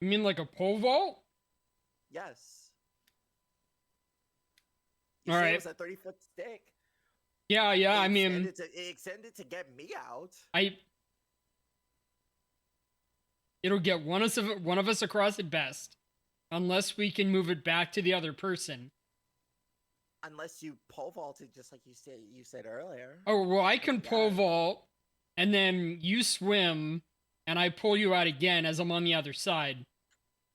You mean like a pole vault? Yes. You All said right. it was a 30-foot stick. Yeah. I mean, it extended to get me out. It'll get one of us across at best, unless we can move it back to the other person. Unless you pole vaulted, just like you said earlier. Oh well, I can Yeah. pole vault, and then you swim, and I pull you out again as I'm on the other side.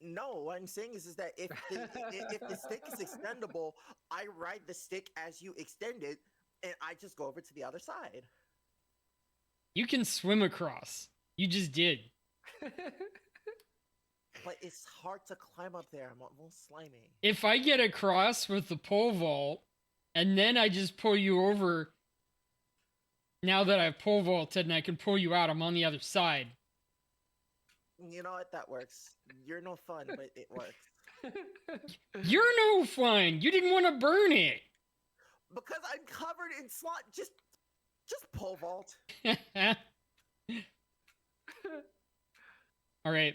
No, what I'm saying is that if the stick is extendable, I ride the stick as you extend it, and I just go over to the other side. You can swim across. You just did. But it's hard to climb up there. I'm almost slimy. If I get across with the pole vault, and then I just pull you over, now that I've pole vaulted and I can pull you out, I'm on the other side. You know what? That works. You're no fun, but it works. You're no fun. You didn't want to burn it. Because I'm covered in slot. Just pole vault. All right.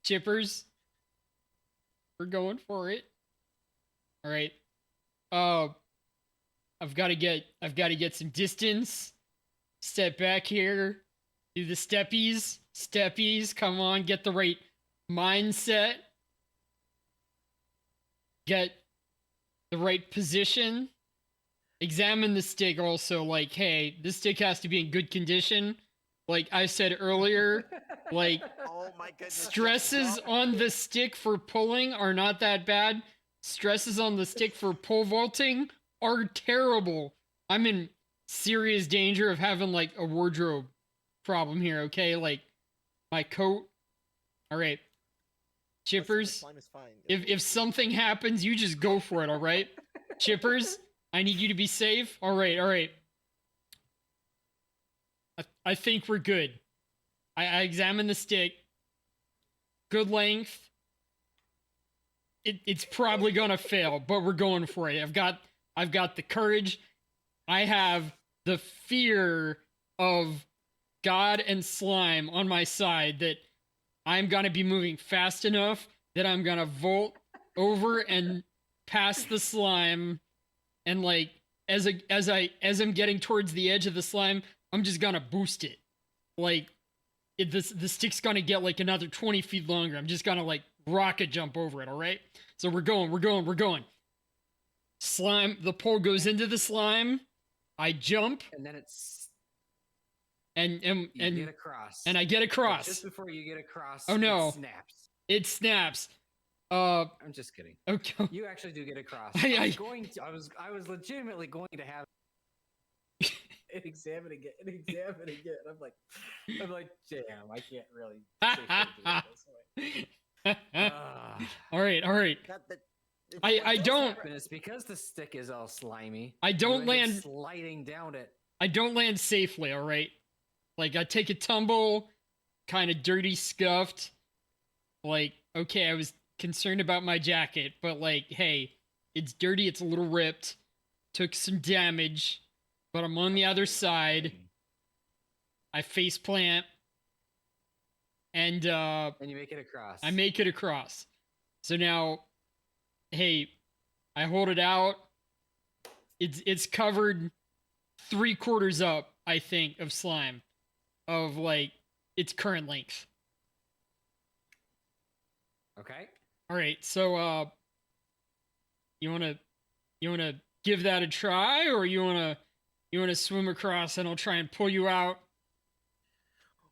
Chippers. We're going for it. All right. I've got to get some distance. Step back here. Do the steppies. Steppies. Come on, get the right mindset. Get the right position. Examine the stick also, like, hey, this stick has to be in good condition. Like I said earlier, like Oh my goodness. stresses Drop- on the stick for pulling are not that bad. Stresses on the stick for pole vaulting are terrible. I'm in serious danger of having like a wardrobe problem here, okay? Like my coat. All right. Listen, the Chippers, slime is fine. if something happens, you just go for it, all right? Chippers, I need you to be safe. All right, all right. I think we're good. I examined the stick. Good length. It's probably gonna fail, but we're going for it. I've got the courage. I have the fear of God and slime on my side that I'm gonna be moving fast enough that I'm gonna vault over and past the slime, and like as I'm getting towards the edge of the slime, I'm just gonna boost it. Like the stick's gonna get like another 20 feet longer. I'm just gonna like rocket jump over it. All right. So we're going. Slime. The pole goes into the slime. I jump And then it's and you get across. and I get But across. just before you get across, Oh, no. it snaps. It snaps. I'm just kidding. Okay. You actually do get across. I I was legitimately going to have And examine again. And examine again. I'm like, damn, I can't really safely do it this way. all right. God, I don't. And it's because the stick is all slimy. I don't you end up land- sliding down it. I don't land safely, all right? Like, I take a tumble, kind of dirty, scuffed. Like, okay, I was concerned about my jacket, but, like, hey, it's dirty, it's a little ripped. Took some damage, but I'm on the other side. I face plant. And, And you make it across. I make it across. So now, hey, I hold it out. It's covered 3/4 up, I think, of slime, of like its current length. Okay. All right, so you wanna give that a try, or you wanna swim across and I'll try and pull you out?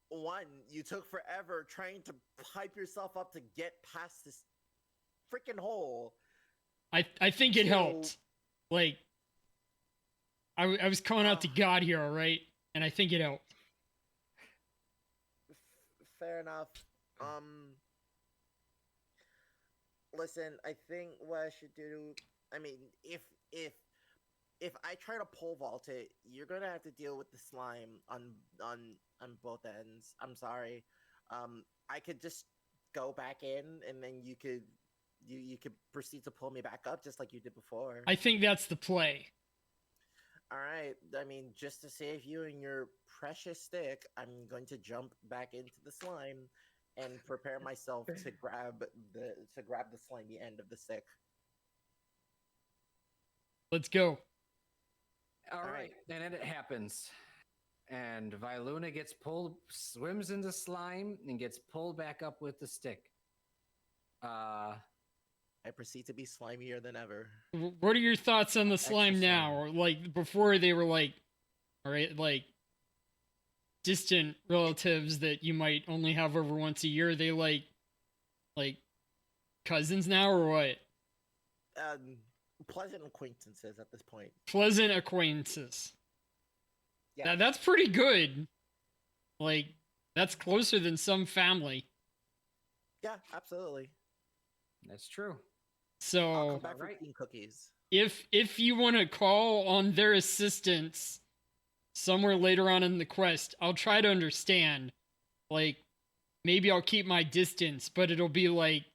One, you took forever trying to pipe yourself up to get past this freaking hole. I think it Two- helped. Like, I was calling out to God here, all right, and I think it helped. Fair enough. Listen, I think what I should do. I mean, if I try to pole vault it, you're gonna have to deal with the slime on both ends. I'm sorry. I could just go back in, and then you could proceed to pull me back up just like you did before. I think that's the play. All right. I mean, just to save you and your precious stick, I'm going to jump back into the slime and prepare myself to grab the slimy end of the stick. Let's go. All right. right. And then it happens. And Viluna gets pulled, swims into slime, and gets pulled back up with the stick. I proceed to be slimier than ever. What are your thoughts on the slime Extra now? slime. Or like before they were like, all right, like distant relatives that you might only have over once a year. Are they like cousins now, or what? Pleasant acquaintances at this point. Pleasant acquaintances. Yeah. That's pretty good. Like, that's closer than some family. Yeah, absolutely. That's true. I'll So come back for Alright. bean cookies. if you want to call on their assistance somewhere later on in the quest, I'll try to understand. Like, maybe I'll keep my distance, but it'll be like,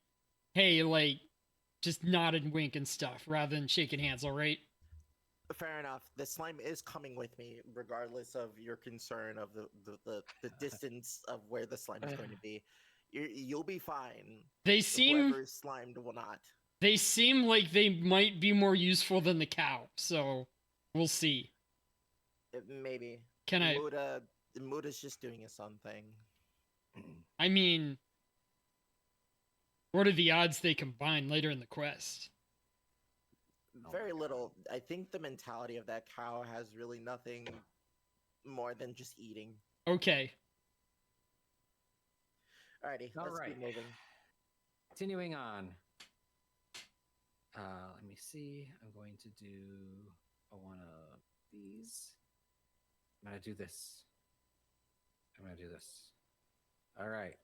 hey, like, just nod and wink and stuff rather than shaking hands, all right? Fair enough. The slime is coming with me, regardless of your concern of the distance of where the slime is going to be. You'll be fine. They seem Whoever is slimed will not. they seem like they might be more useful than the cow, so we'll see. Maybe. Can I Muda's just doing his own thing. I mean, what are the odds they combine later in the quest? Oh Very my little. I think the mentality of that cow has really nothing more than just eating. Okay. Alrighty, let's Alright. keep moving. Continuing on. Let me see. I'm going to do one of these. I'm gonna do this. All right.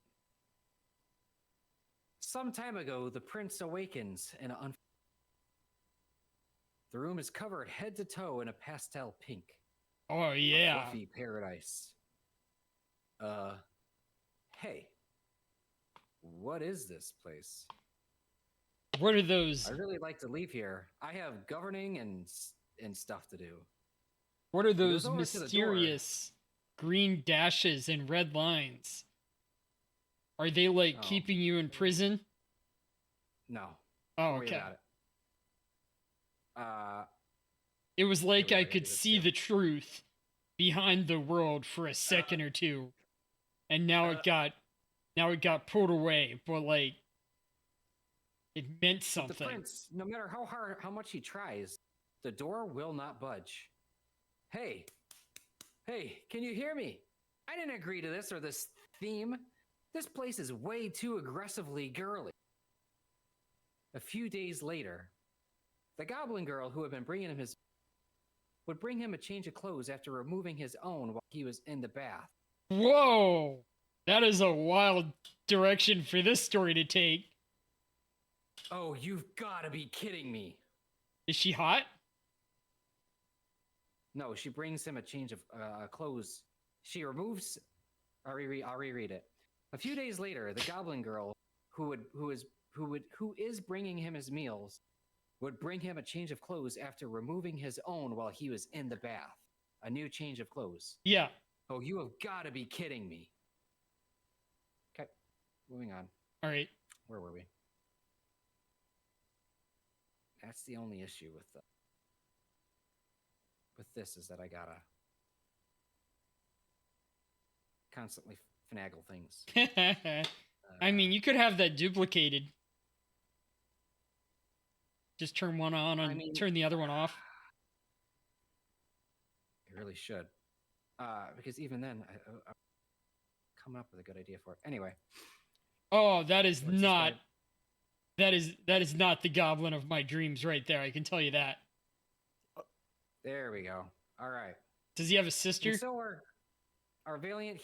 Some time ago, the prince awakens in an The room is covered head to toe in a pastel pink. Oh A yeah. fluffy paradise. Hey. What is this place? What are those? I really like to leave here. I have governing and stuff to do. What are goes those over to the door. mysterious green dashes and red lines? Are they like Oh. keeping you in prison? No. Oh, Don't worry okay. about it. It was like Here we I go, could do this see too. the truth behind the world for a second or two, and now it got pulled away. But like, it meant But something. the prince, no matter how much he tries, the door will not budge. Hey, can you hear me? I didn't agree to this or this theme. This place is way too aggressively girly. A few days later, the goblin girl who had been bringing him would bring him a change of clothes after removing his own while he was in the bath. Whoa, that is a wild direction for this story to take. Oh, you've got to be kidding me. Is she hot? No, she brings him a change of clothes. She removes. I'll reread it. A few days later, the goblin girl, who is bringing him his meals, would bring him a change of clothes after removing his own while he was in the bath. A new change of clothes. Yeah. Oh, you have got to be kidding me. Okay, moving on. All right. Where were we? That's the only issue with this is that I gotta constantly finagle things. I mean, you could have that duplicated. Just turn one on and turn the other one off. I really should, because even then, I'm coming up with a good idea for it. Anyway. Oh, that is Let's not. just That is not the goblin of my dreams right there. I can tell you that. There we go. All right. Does he have a sister? And so our valiant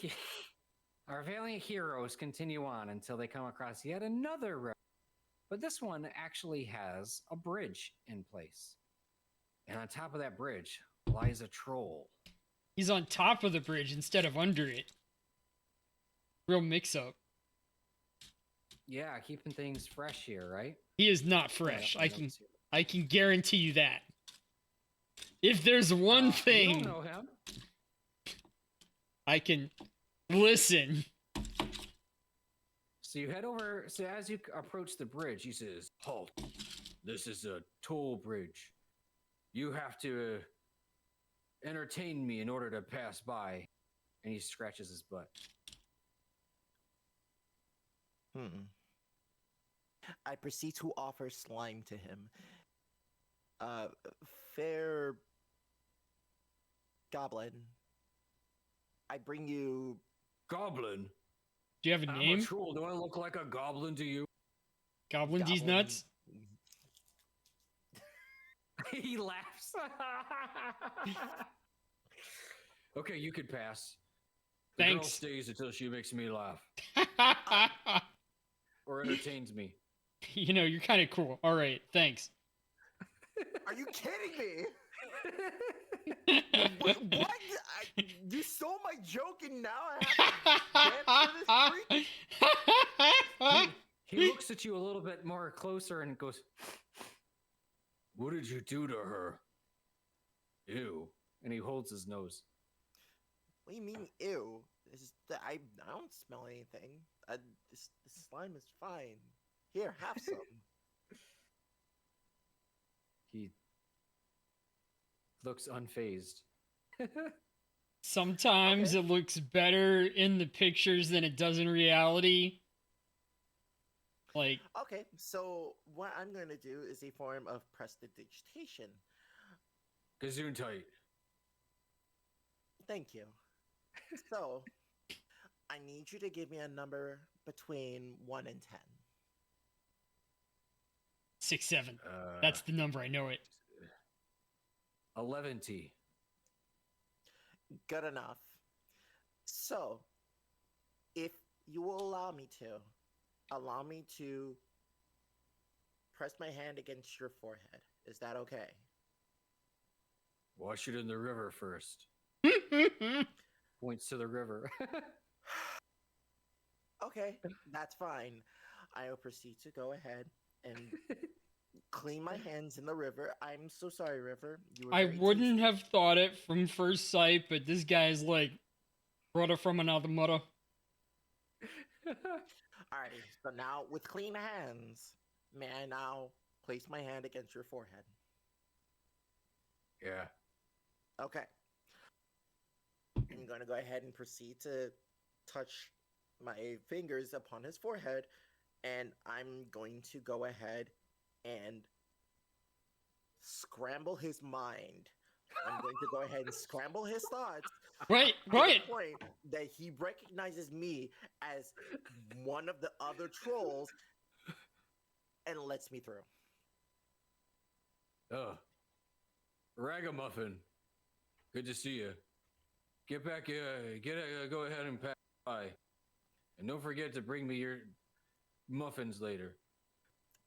heroes continue on until they come across yet another road. But this one actually has a bridge in place. And on top of that bridge lies a troll. He's on top of the bridge instead of under it. Real mix-up. Yeah, keeping things fresh here, right? He is not fresh. I can guarantee you that. If there's one thing You don't know him. I can listen. So you head over. So as you approach the bridge, he says, "Halt! This is a toll bridge. You have to entertain me in order to pass by." And he scratches his butt. I proceed to offer slime to him. Fair goblin, I bring you. Goblin? Do you have a I'm name? a troll. Do I look like a goblin to you? Goblin D's Goblin. nuts? He laughs. Okay, you could pass. The girl Thanks. stays until she makes me laugh or entertains me. You know, you're kind of cool. All right, thanks. Are you kidding me? What? You stole my joke and now I have to dance for this freak? He looks at you a little bit more closer and goes, "What did you do to her?" Ew. And he holds his nose. What do you mean, ew? I don't smell anything. This slime is fine. Here, have some. He looks unfazed. Sometimes Okay. it looks better in the pictures than it does in reality. Like, Okay, so what I'm going to do is a form of prestidigitation. Gesundheit. Thank you. So, I need you to give me a number between 1 and 10. 6, 7. That's the number. I know it. 11 T. Good enough. So, if you will allow me to press my hand against your forehead. Is that okay? Wash it in the river first. Points to the river. Okay, that's fine. I will proceed to go ahead and clean my hands in the river. I'm so sorry, River. You were I very wouldn't tasty. have thought it from first sight, but this guy's like brother from another mother. Alrighty, so now with clean hands, may I now place my hand against your forehead? Yeah. Okay. I'm going to go ahead and proceed to touch my fingers upon his forehead, and I'm going to go ahead and scramble his mind. I'm going to go ahead and scramble his thoughts Wait, to wait. the point that he recognizes me as one of the other trolls and lets me through. Oh. Ragamuffin. Good to see you. Get back, go ahead and pass by. And don't forget to bring me your muffins later.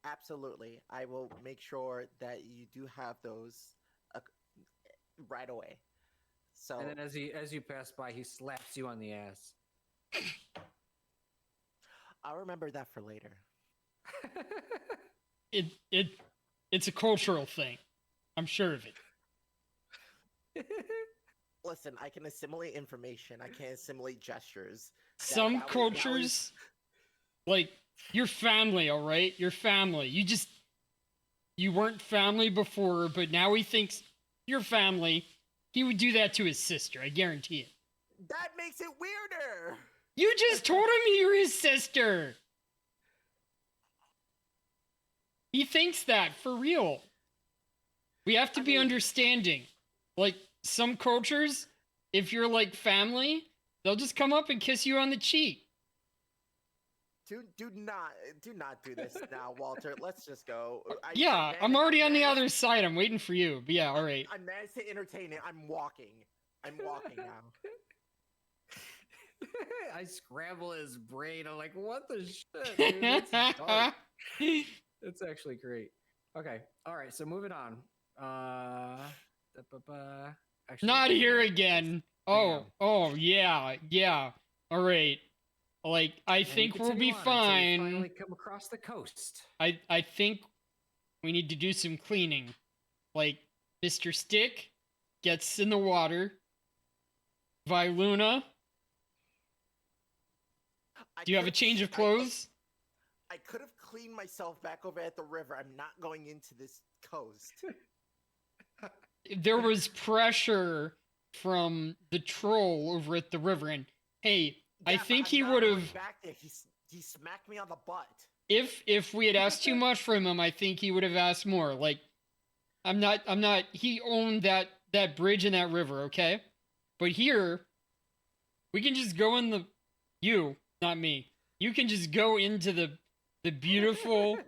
Absolutely. I will make sure that you do have those right away. So And then as you pass by, he slaps you on the ass. I'll remember that for later. It's a cultural thing. I'm sure of it. Listen, I can assimilate information. I can't assimilate gestures. Some that was- cultures, like your family, all right, your family. You weren't family before, but now he thinks you're family. He would do that to his sister. I guarantee it. That makes it weirder. You just told him you're his sister. He thinks that for real. We have to I be mean- understanding. Like some cultures, if you're like family, they'll just come up and kiss you on the cheek. Do not do this now, Walter. Let's just go. Yeah, I'm already on the other side. I'm waiting for you. But yeah, all right. I managed to entertain it. I'm walking now. I scramble his brain. I'm like, what the shit, dude? That's dark. It's actually great. Okay. All right. So moving on. Actually, Not here again. Damn. Oh, yeah. All right. Like, I And you think we'll continue be on until you fine. Finally, come across the coast. I think we need to do some cleaning. Like, Mr. Stick gets in the water. Viluna, do you have a change of clothes? I could have cleaned myself back over at the river. I'm not going into this coast. There was pressure from the troll over at the river, and hey, I Yeah, but think I'm he not would going have. back there. He smacked me on the butt. If we had asked too much from him, I think he would have asked more. Like, I'm not. He owned that bridge and that river, okay? But here, we can just go in the. You, not me. You can just go into the beautiful Wait,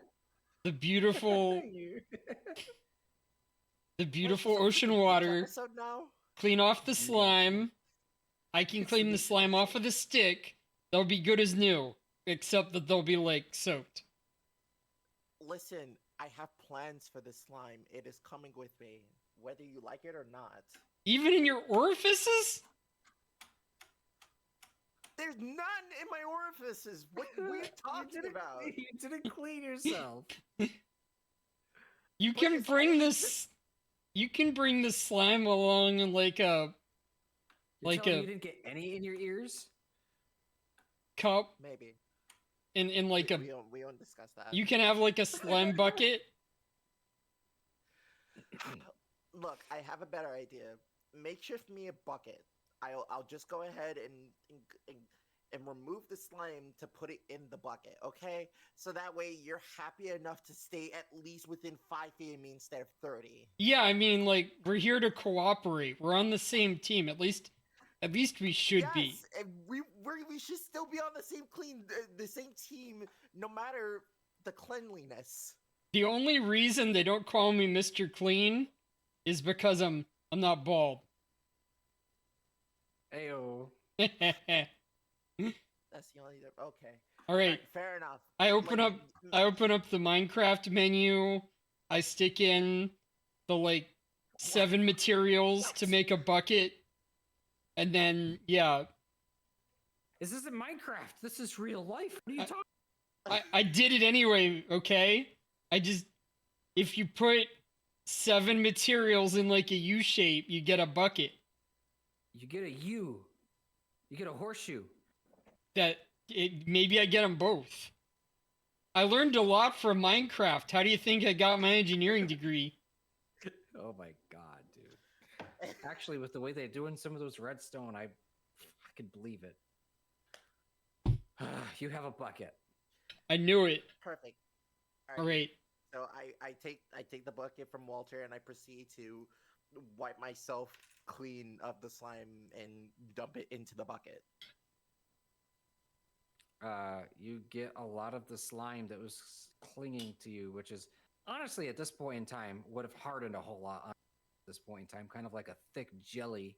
so ocean this is a beach water. episode now? Clean off the slime. I can It's clean the ridiculous. slime off of the stick. They'll be good as new, except that they'll be like soaked. Listen, I have plans for this slime. It is coming with me, whether you like it or not. Even in your orifices? There's none in my orifices. What are you talking about? You didn't clean yourself. You But can it's bring only this. You can bring the slime along in like a You're like telling me a you didn't get any in your ears? cup Maybe. in like a. We don't discuss that. You can have like a slime bucket. Look, I have a better idea. Makeshift me a bucket. I'll just go ahead and remove the slime to put it in the bucket, okay? So that way you're happy enough to stay at least within 5 feet of me instead of 30. Yeah, I mean, like we're here to cooperate. We're on the same team. At least we should be. Yes, and we should still be on the same team, no matter the cleanliness. The only reason they don't call me Mr. Clean is because I'm not bald. Ayo. That's the only. Okay. All right. Fair enough. I open Like, up the Minecraft menu. I stick in the like 7 materials to make a bucket. And then yeah, This isn't Minecraft. This is real life. What are you talking? I did it anyway, okay? If you put 7 materials in like a U shape, you get a bucket. You get a U. You get a horseshoe. Maybe I get them both. I learned a lot from Minecraft. How do you think I got my engineering degree? Oh my god, dude. Actually, with the way they're doing some of those redstone, I could believe it. You have a bucket. I knew it. perfect. All right. So I take the bucket from Walter and I proceed to wipe myself clean of the slime and dump it into the bucket. You get a lot of the slime that was clinging to you, which is honestly at this point in time would have hardened a whole lot at this point in time, kind of like a thick jelly.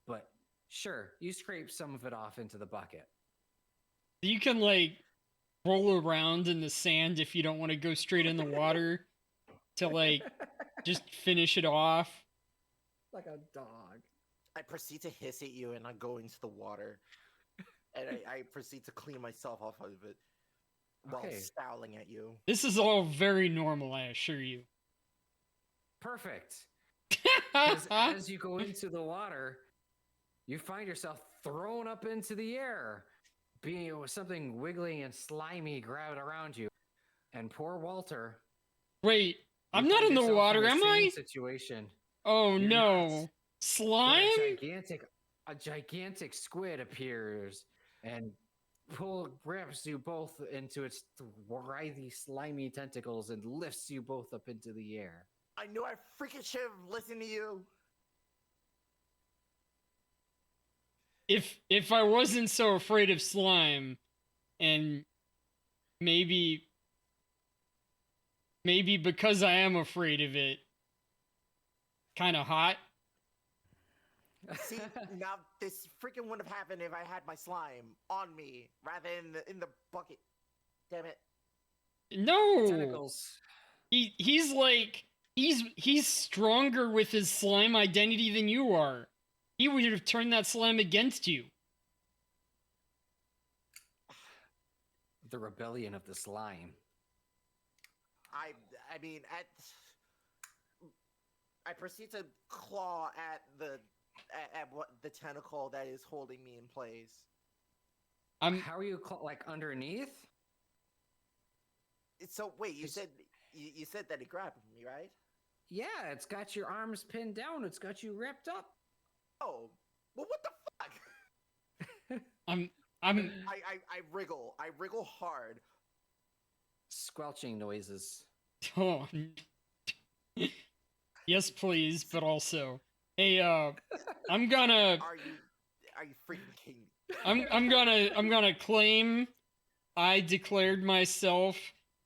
But sure, you scrape some of it off into the bucket. You can like roll around in the sand if you don't want to go straight in the water to like just finish it off. Like a dog. I proceed to hiss at you and I go into the water. And I proceed to clean myself off of it while Okay. scowling at you. This is all very normal, I assure you. Perfect. Because as you go into the water, you find yourself thrown up into the air, being with something wiggly and slimy grabbed around you. And poor Walter. Wait, I'm you not find in the yourself water, am same I? Situation. Oh You're no. not. But Slime? a gigantic squid appears and grabs you both into its writhy, slimy tentacles and lifts you both up into the air. I knew I freaking should have listened to you. If I wasn't so afraid of slime, and maybe because I am afraid of it, kind of hot. See, now this freaking wouldn't have happened if I had my slime on me rather than in the bucket. Damn it. No, Tentacles. he's like he's stronger with his slime identity than you are. He would have turned that slime against you. The rebellion of the slime. I mean, I proceed to claw at what the tentacle that is holding me in place. How are you like underneath? So wait, you said that it grabbed me, right? Yeah, it's got your arms pinned down. It's got you wrapped up. Oh, well, what the fuck? I'm I wriggle hard. Squelching noises. oh. Yes, please, but also, hey, I'm gonna Are you freaking kidding me? I'm gonna claim I declared myself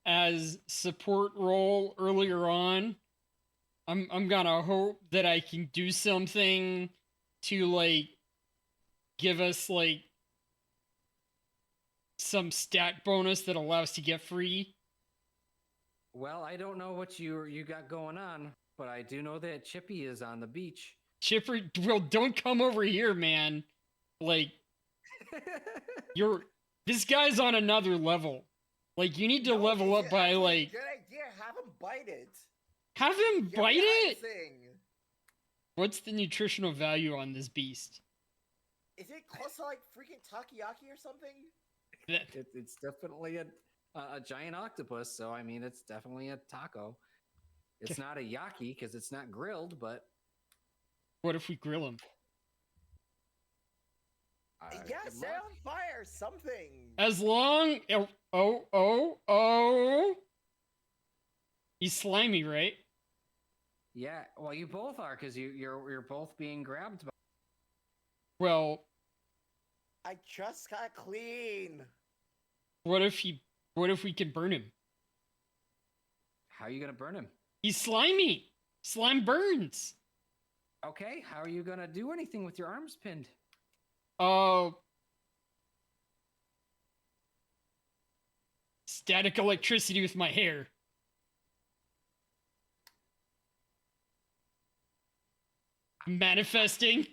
as support role earlier on. I'm gonna hope that I can do something to like give us like some stat bonus that allows to get free? Well, I don't know what you got going on, but I do know that Chippy is on the beach. Chipper, well, don't come over here, man. Like, this guy's on another level. Like, you need to level up by, like, Good idea. Have him bite it. have him Get bite behind it? Thing. What's the nutritional value on this beast? Is it close to like freaking takoyaki or something? It's definitely a giant octopus, so I mean, it's definitely a taco. It's not a yaki because it's not grilled, but What if we grill him? Yeah, good set luck. on fire, something. As long... Oh. He's slimy, right? Yeah, well, you both are because you're both being grabbed by. Well, I just got clean. what if we can burn him? How are you gonna burn him? He's slimy. Slime burns. Okay, how are you gonna do anything with your arms pinned? Static electricity with my hair. Manifesting.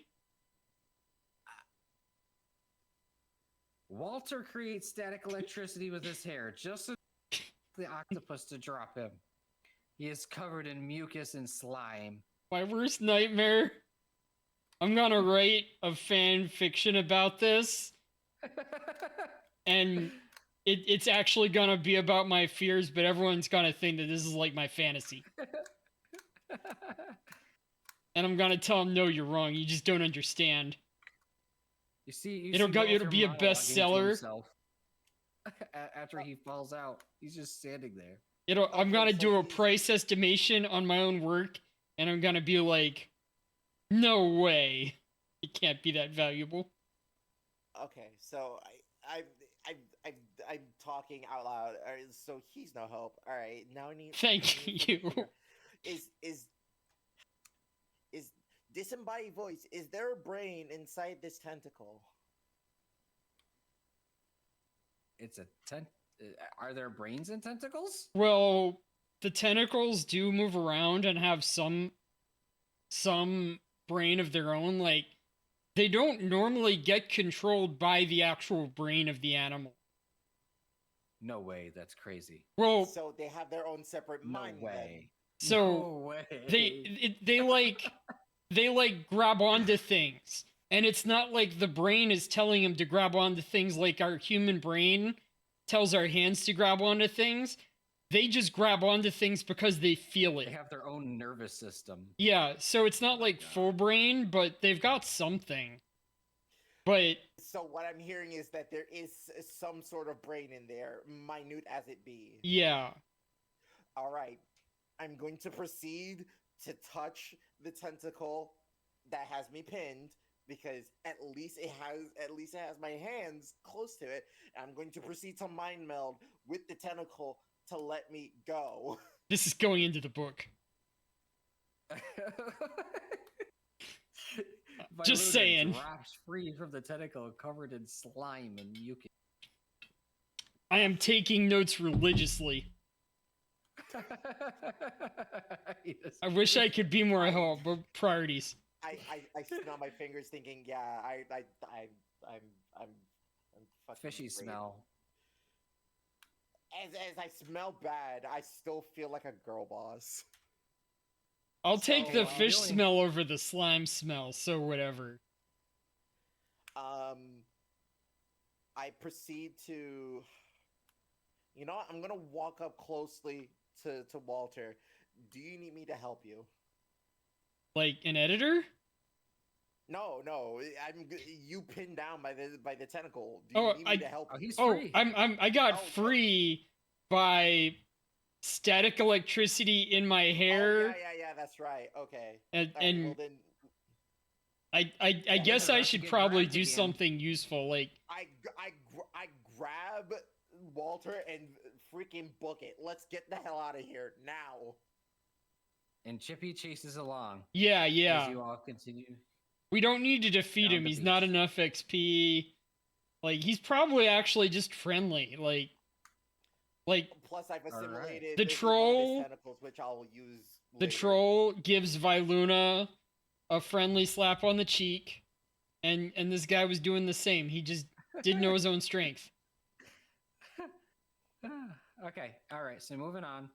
Walter creates static electricity with his hair, just so the octopus to drop him. He is covered in mucus and slime. My worst nightmare. I'm gonna write a fan fiction about this, and it's actually gonna be about my fears, but everyone's gonna think that this is like my fantasy. And I'm gonna tell them, no, you're wrong. You just don't understand. You see, It'll Walter be a monologuing to bestseller. himself after he falls out. He's just standing there. I'm Okay, gonna so do a he's- price estimation on my own work, and I'm gonna be like, no way, it can't be that valuable. Okay, so I'm talking out loud. So he's no hope. All right, now I need. Thank I need to you. figure- Is disembodied voice? Is there a brain inside this tentacle? It's a are there brains and tentacles? Well, the tentacles do move around and have some brain of their own. Like, they don't normally get controlled by the actual brain of the animal. No way, that's crazy. Well, So they have their own separate No mind. way. so No way. they like grab onto things, and it's not like the brain is telling them to grab onto things like our human brain tells our hands to grab onto things. They just grab onto things because they feel it. They have their own nervous system. Yeah, so it's not like full brain, but they've got something. But So what I'm hearing is that there is some sort of brain in there, minute as it be. yeah, All right, I'm going to proceed to touch the tentacle that has me pinned because at least it has my hands close to it. I'm going to proceed to mind meld with the tentacle to let me go. this is going into the book. Just saying. Drops free from the tentacle, covered in slime and mucus. I am taking notes religiously. I wish I could be more help, but priorities. I smell my fingers, thinking, yeah, I'm fucking Fishy great. smell. As I smell bad, I still feel like a girl boss. I'll take So, the fish really- smell over the slime smell, so whatever. I proceed to, you know what? I'm gonna walk up closely to Walter. Do you need me to help you? Like an editor? No, you pinned down by the tentacle. Do you Oh, need me to help Oh, you? he's Oh, free. I got Oh, free by static electricity in my hair, Oh, yeah, that's right. Okay. and All right, well then, I Yeah, guess you're I about to should get probably grabbed do again. something useful, like I grab Walter and freaking book it. Let's get the hell out of here now. And Chippy chases along yeah. as you all continue. We don't need to defeat Down him. the He's not beach. enough XP. Like, he's probably actually just friendly. Like Plus, I've All right. assimilated The one of his troll- tentacles, which I'll use the later. troll gives Viluna a friendly slap on the cheek, and this guy was doing the same. He just didn't know his own strength. Okay. All right. So moving on.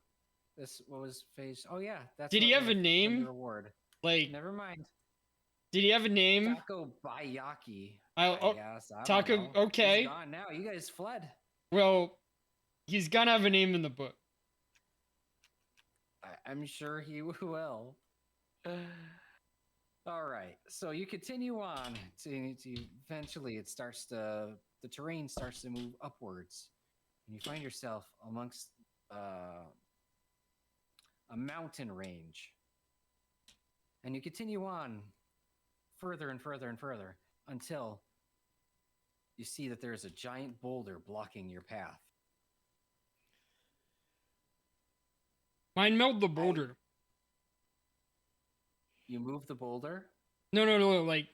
This what was phase? Oh yeah, that's. Did what he have we a from name? The reward. Like, Never mind. did he have a name? Taco Bayaki. Oh, guess. I Taco- don't know. okay. He's gone now. You guys fled. Well, he's gonna have a name in the book. I'm sure he will. All right. So you continue on to eventually the terrain starts to move upwards, and you find yourself amongst a mountain range. And you continue on further and further and further until you see that there is a giant boulder blocking your path. Mind meld the boulder. You move the boulder. No. Like,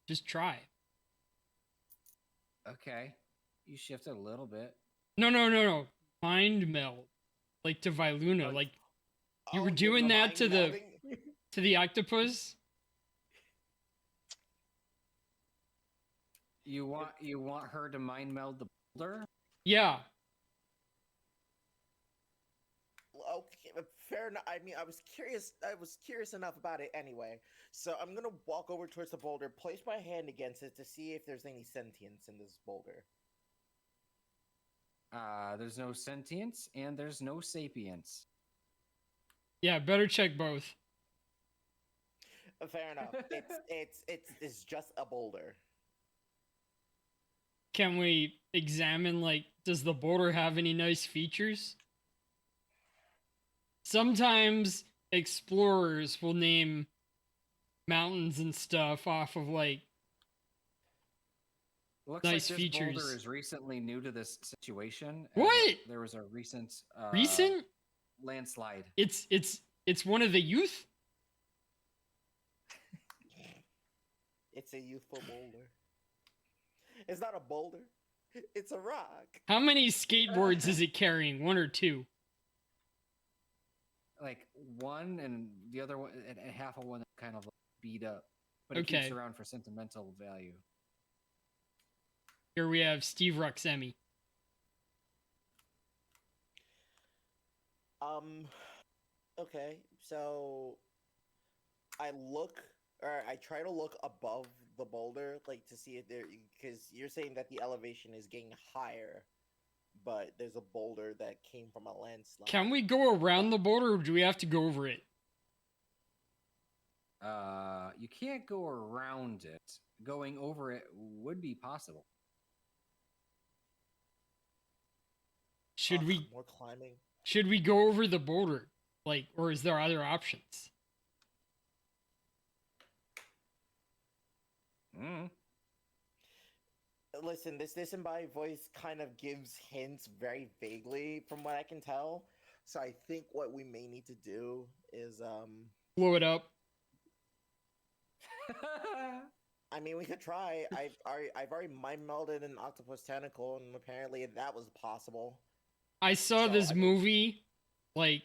just try. Okay. You shift it a little bit. No. Mind meld, like to Viluna. Like, you were doing that mind to melding? the octopus. You want her to mind meld the boulder? Yeah. Okay, but fair enough. I mean, I was curious enough about it anyway. So I'm gonna walk over towards the boulder, place my hand against it to see if there's any sentience in this boulder. There's no sentience and there's no sapience. Yeah, better check both. Fair enough. It's just a boulder. Can we examine, like, does the boulder have any nice features? Sometimes explorers will name mountains and stuff off of, like, Looks nice like this features. boulder is recently new to this situation. What? There was a recent recent? landslide. It's one of the youth? It's a youthful boulder. It's not a boulder. It's a rock. How many skateboards is it carrying? One or two? Like one, and the other one, and half of one kind of beat up, but it Okay. keeps around for sentimental value. Here we have Steve Ruxemi. Okay, so I try to look above the boulder, like to see if there, because you're saying that the elevation is getting higher, but there's a boulder that came from a landslide. Can we go around the boulder, or do we have to go over it? You can't go around it. Going over it would be possible. Should Ugh, we more climbing? should we go over the boulder? Like, or is there other options? Mm. Listen, this disembodied voice kind of gives hints very vaguely from what I can tell. So I think what we may need to do is Blow it up. I mean, we could try. I've already mind melded an octopus tentacle, and apparently that was possible. I saw So, this I mean- movie like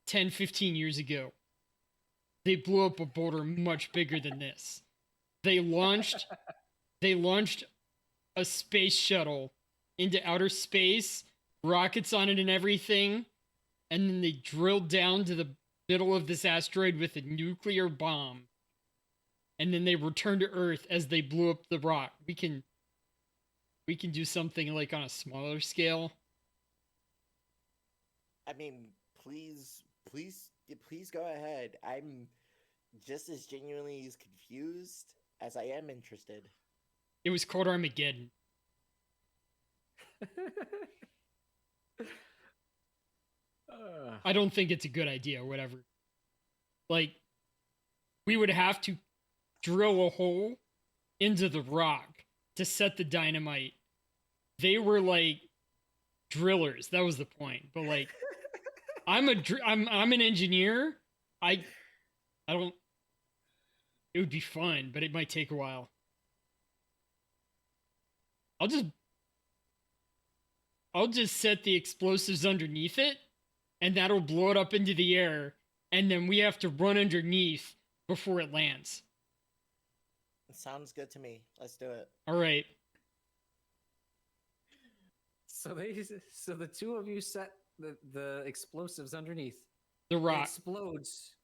10, 15 years ago. They blew up a boulder much bigger than this. They launched a space shuttle into outer space, rockets on it and everything, and then they drilled down to the middle of this asteroid with a nuclear bomb. And then they returned to Earth as they blew up the rock. We can do something like on a smaller scale. I mean, please go ahead. I'm just as genuinely as confused as I am interested. It was called Armageddon. I don't think it's a good idea, whatever. Like, we would have to drill a hole into the rock to set the dynamite. They were like drillers. That was the point. But like, I'm an engineer. I don't. It would be fun, but it might take a while. I'll just set the explosives underneath it, and that'll blow it up into the air, and then we have to run underneath before it lands. Sounds good to me. Let's do it. All right. So the two of you set the explosives underneath. The It rock. explodes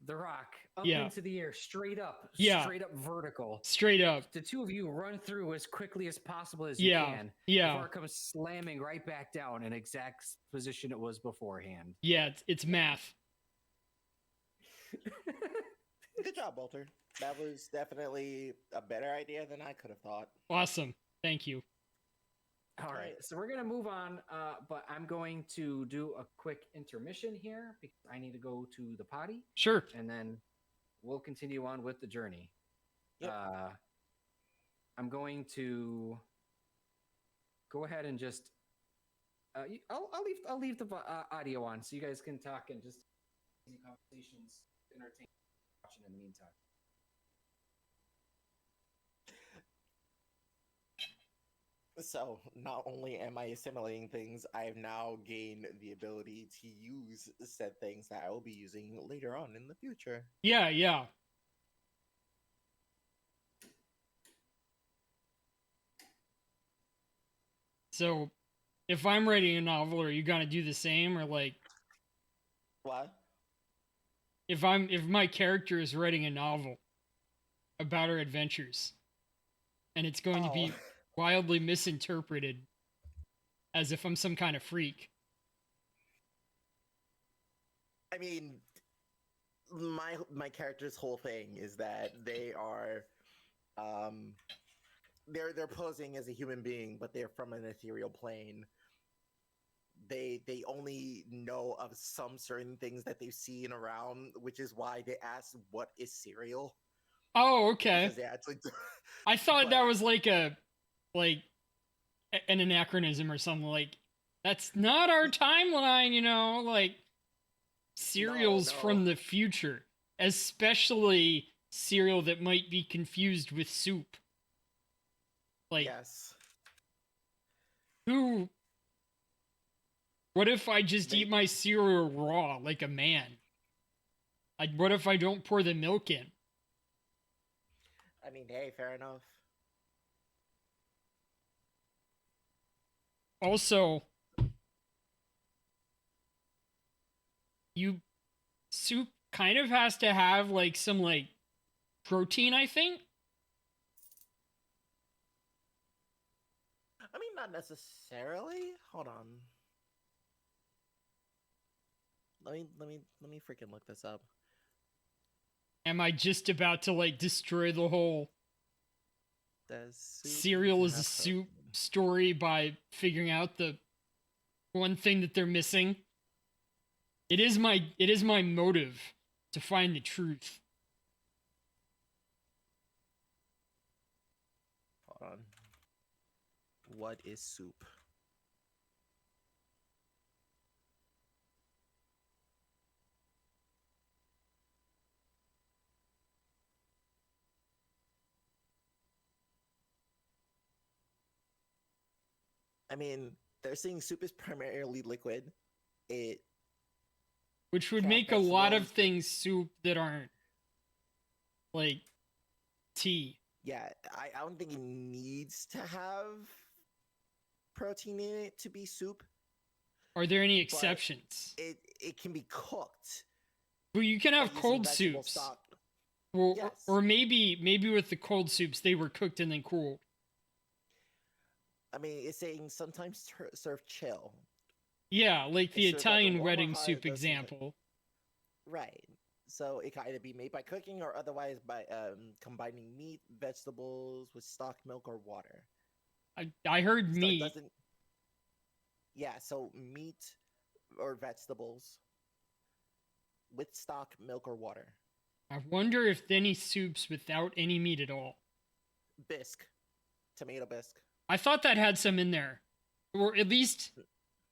the rock up Yeah. into the air, straight up, Yeah. straight up vertical. Straight up. The two of you run through as quickly as possible as Yeah, you can yeah. before it comes slamming right back down in exact position it was beforehand. Yeah, it's math. Good job, Walter. That was definitely a better idea than I could have thought. Awesome. Thank you. All right, so we're gonna move on, but I'm going to do a quick intermission here because I need to go to the potty, Sure. and then we'll continue on with the journey. Yep. I'm going to go ahead and just I'll leave the audio on so you guys can talk and just easy conversations, entertain, watching in the meantime. So, not only am I assimilating things, I have now gained the ability to use said things that I will be using later on in the future. Yeah, yeah. So, if I'm writing a novel, are you gonna do the same, or like, What? if my character is writing a novel about our adventures, and it's going to be wildly misinterpreted as if I'm some kind of freak? I mean, my character's whole thing is that they are, they're posing as a human being, but they're from an ethereal plane. They only know of some certain things that they've seen around, which is why they ask, "What is cereal?" Oh, okay. Because they actually. I thought that but- was like an anachronism or something. Like, that's not our timeline, you know. Like, cereals no. from the future, especially cereal that might be confused with soup. Like, Yes. who? What if I just eat my cereal raw like a man? What if I don't pour the milk in? I mean, hey, fair enough. Also, soup kind of has to have like some like protein, I think. I mean, not necessarily. Hold on. Let me freaking look this up. Am I just about to like destroy the whole Does soup cereal is have a soup protein? story by figuring out the one thing that they're missing? It is my motive to find the truth. Hold on. What is soup? I mean, they're saying soup is primarily liquid. It Which would Cat make a lot of vegetables, but- things soup that aren't like tea. yeah, I don't think it needs to have protein in it to be soup. Are there any But exceptions? It can be cooked. Well, you can by have using cold vegetable soups. stock. Well, Yes. or maybe with the cold soups they were cooked and then cooled. I mean, it's saying sometimes serve chill. Yeah, like the It's served at the Italian warmer wedding height, soup those things like- example. Right. So it can either be made by cooking or otherwise by combining meat, vegetables with stock, milk, or water. I heard So it meat. doesn't. Yeah, so meat or vegetables with stock, milk, or water. I wonder if any soups without any meat at all. Bisque, tomato bisque. I thought that had some in there, or at least,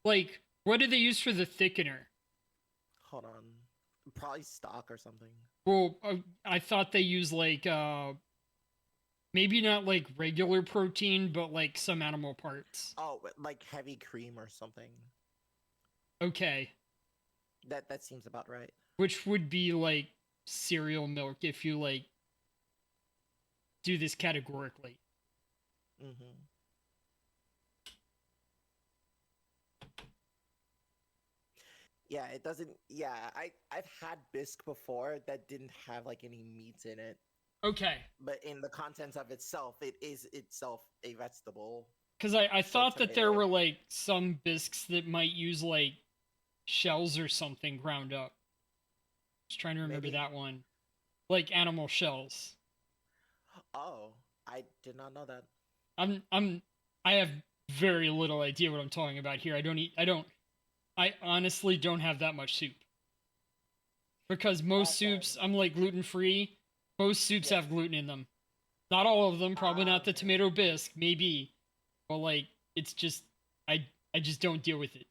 like, what do they use for the thickener? Hold on. Probably stock or something. Well, I thought they use like maybe not like regular protein, but like some animal parts. Oh, like heavy cream or something. Okay, That seems about right. which would be like cereal milk if you like do this categorically. Mm-hmm. Yeah, it doesn't. Yeah, I've had bisque before that didn't have like any meat in it, Okay, but in the contents of itself, it is itself a vegetable. because I So thought that there tomato. were like some bisques that might use like shells or something ground up. Just trying to remember Maybe. that one, like animal shells. Oh, I did not know that. I'm I have very little idea what I'm talking about here. I honestly don't have that much soup because most Okay. soups I'm like gluten free. Most soups Yes. have gluten in them. Not all of them, probably not the Okay. tomato bisque, maybe, but like it's just I just don't deal with it.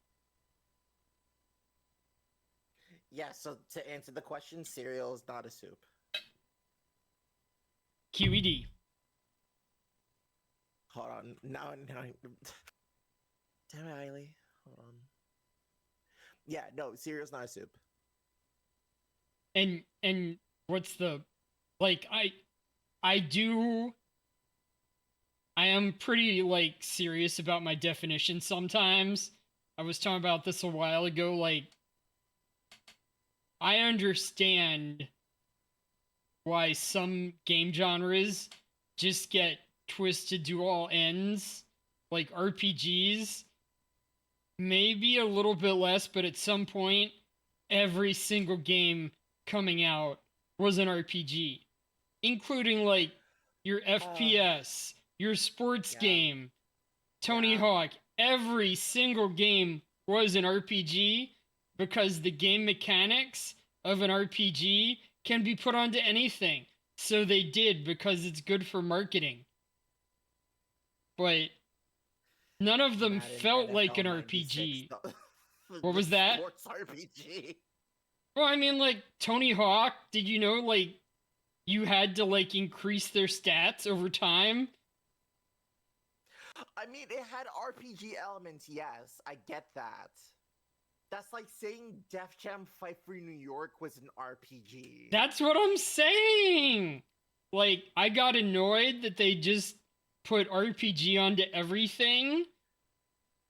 Yeah. So to answer the question, cereal is not a soup. QED. Hold on. Now. Damn it, Aily. Hold on. Yeah, no, cereal's not a soup. And what's the like I do I am pretty like serious about my definition sometimes. I was talking about this a while ago. Like, I understand why some game genres just get twisted to all ends, like RPGs. Maybe a little bit less, but at some point, every single game coming out was an RPG, including like your Uh, FPS, your sports yeah, game, Tony yeah. Hawk. Every single game was an RPG because the game mechanics of an RPG can be put onto anything. So they did because it's good for marketing. But none of them Madden felt like NFL an 96. RPG. The, What the was that? sports RPG. Well, I mean, like Tony Hawk, did you know, like, you had to, like, increase their stats over time? I mean, it had RPG elements, yes. I get that. That's like saying Def Jam Fight for New York was an RPG. That's what I'm saying! Like, I got annoyed that they just put RPG onto everything,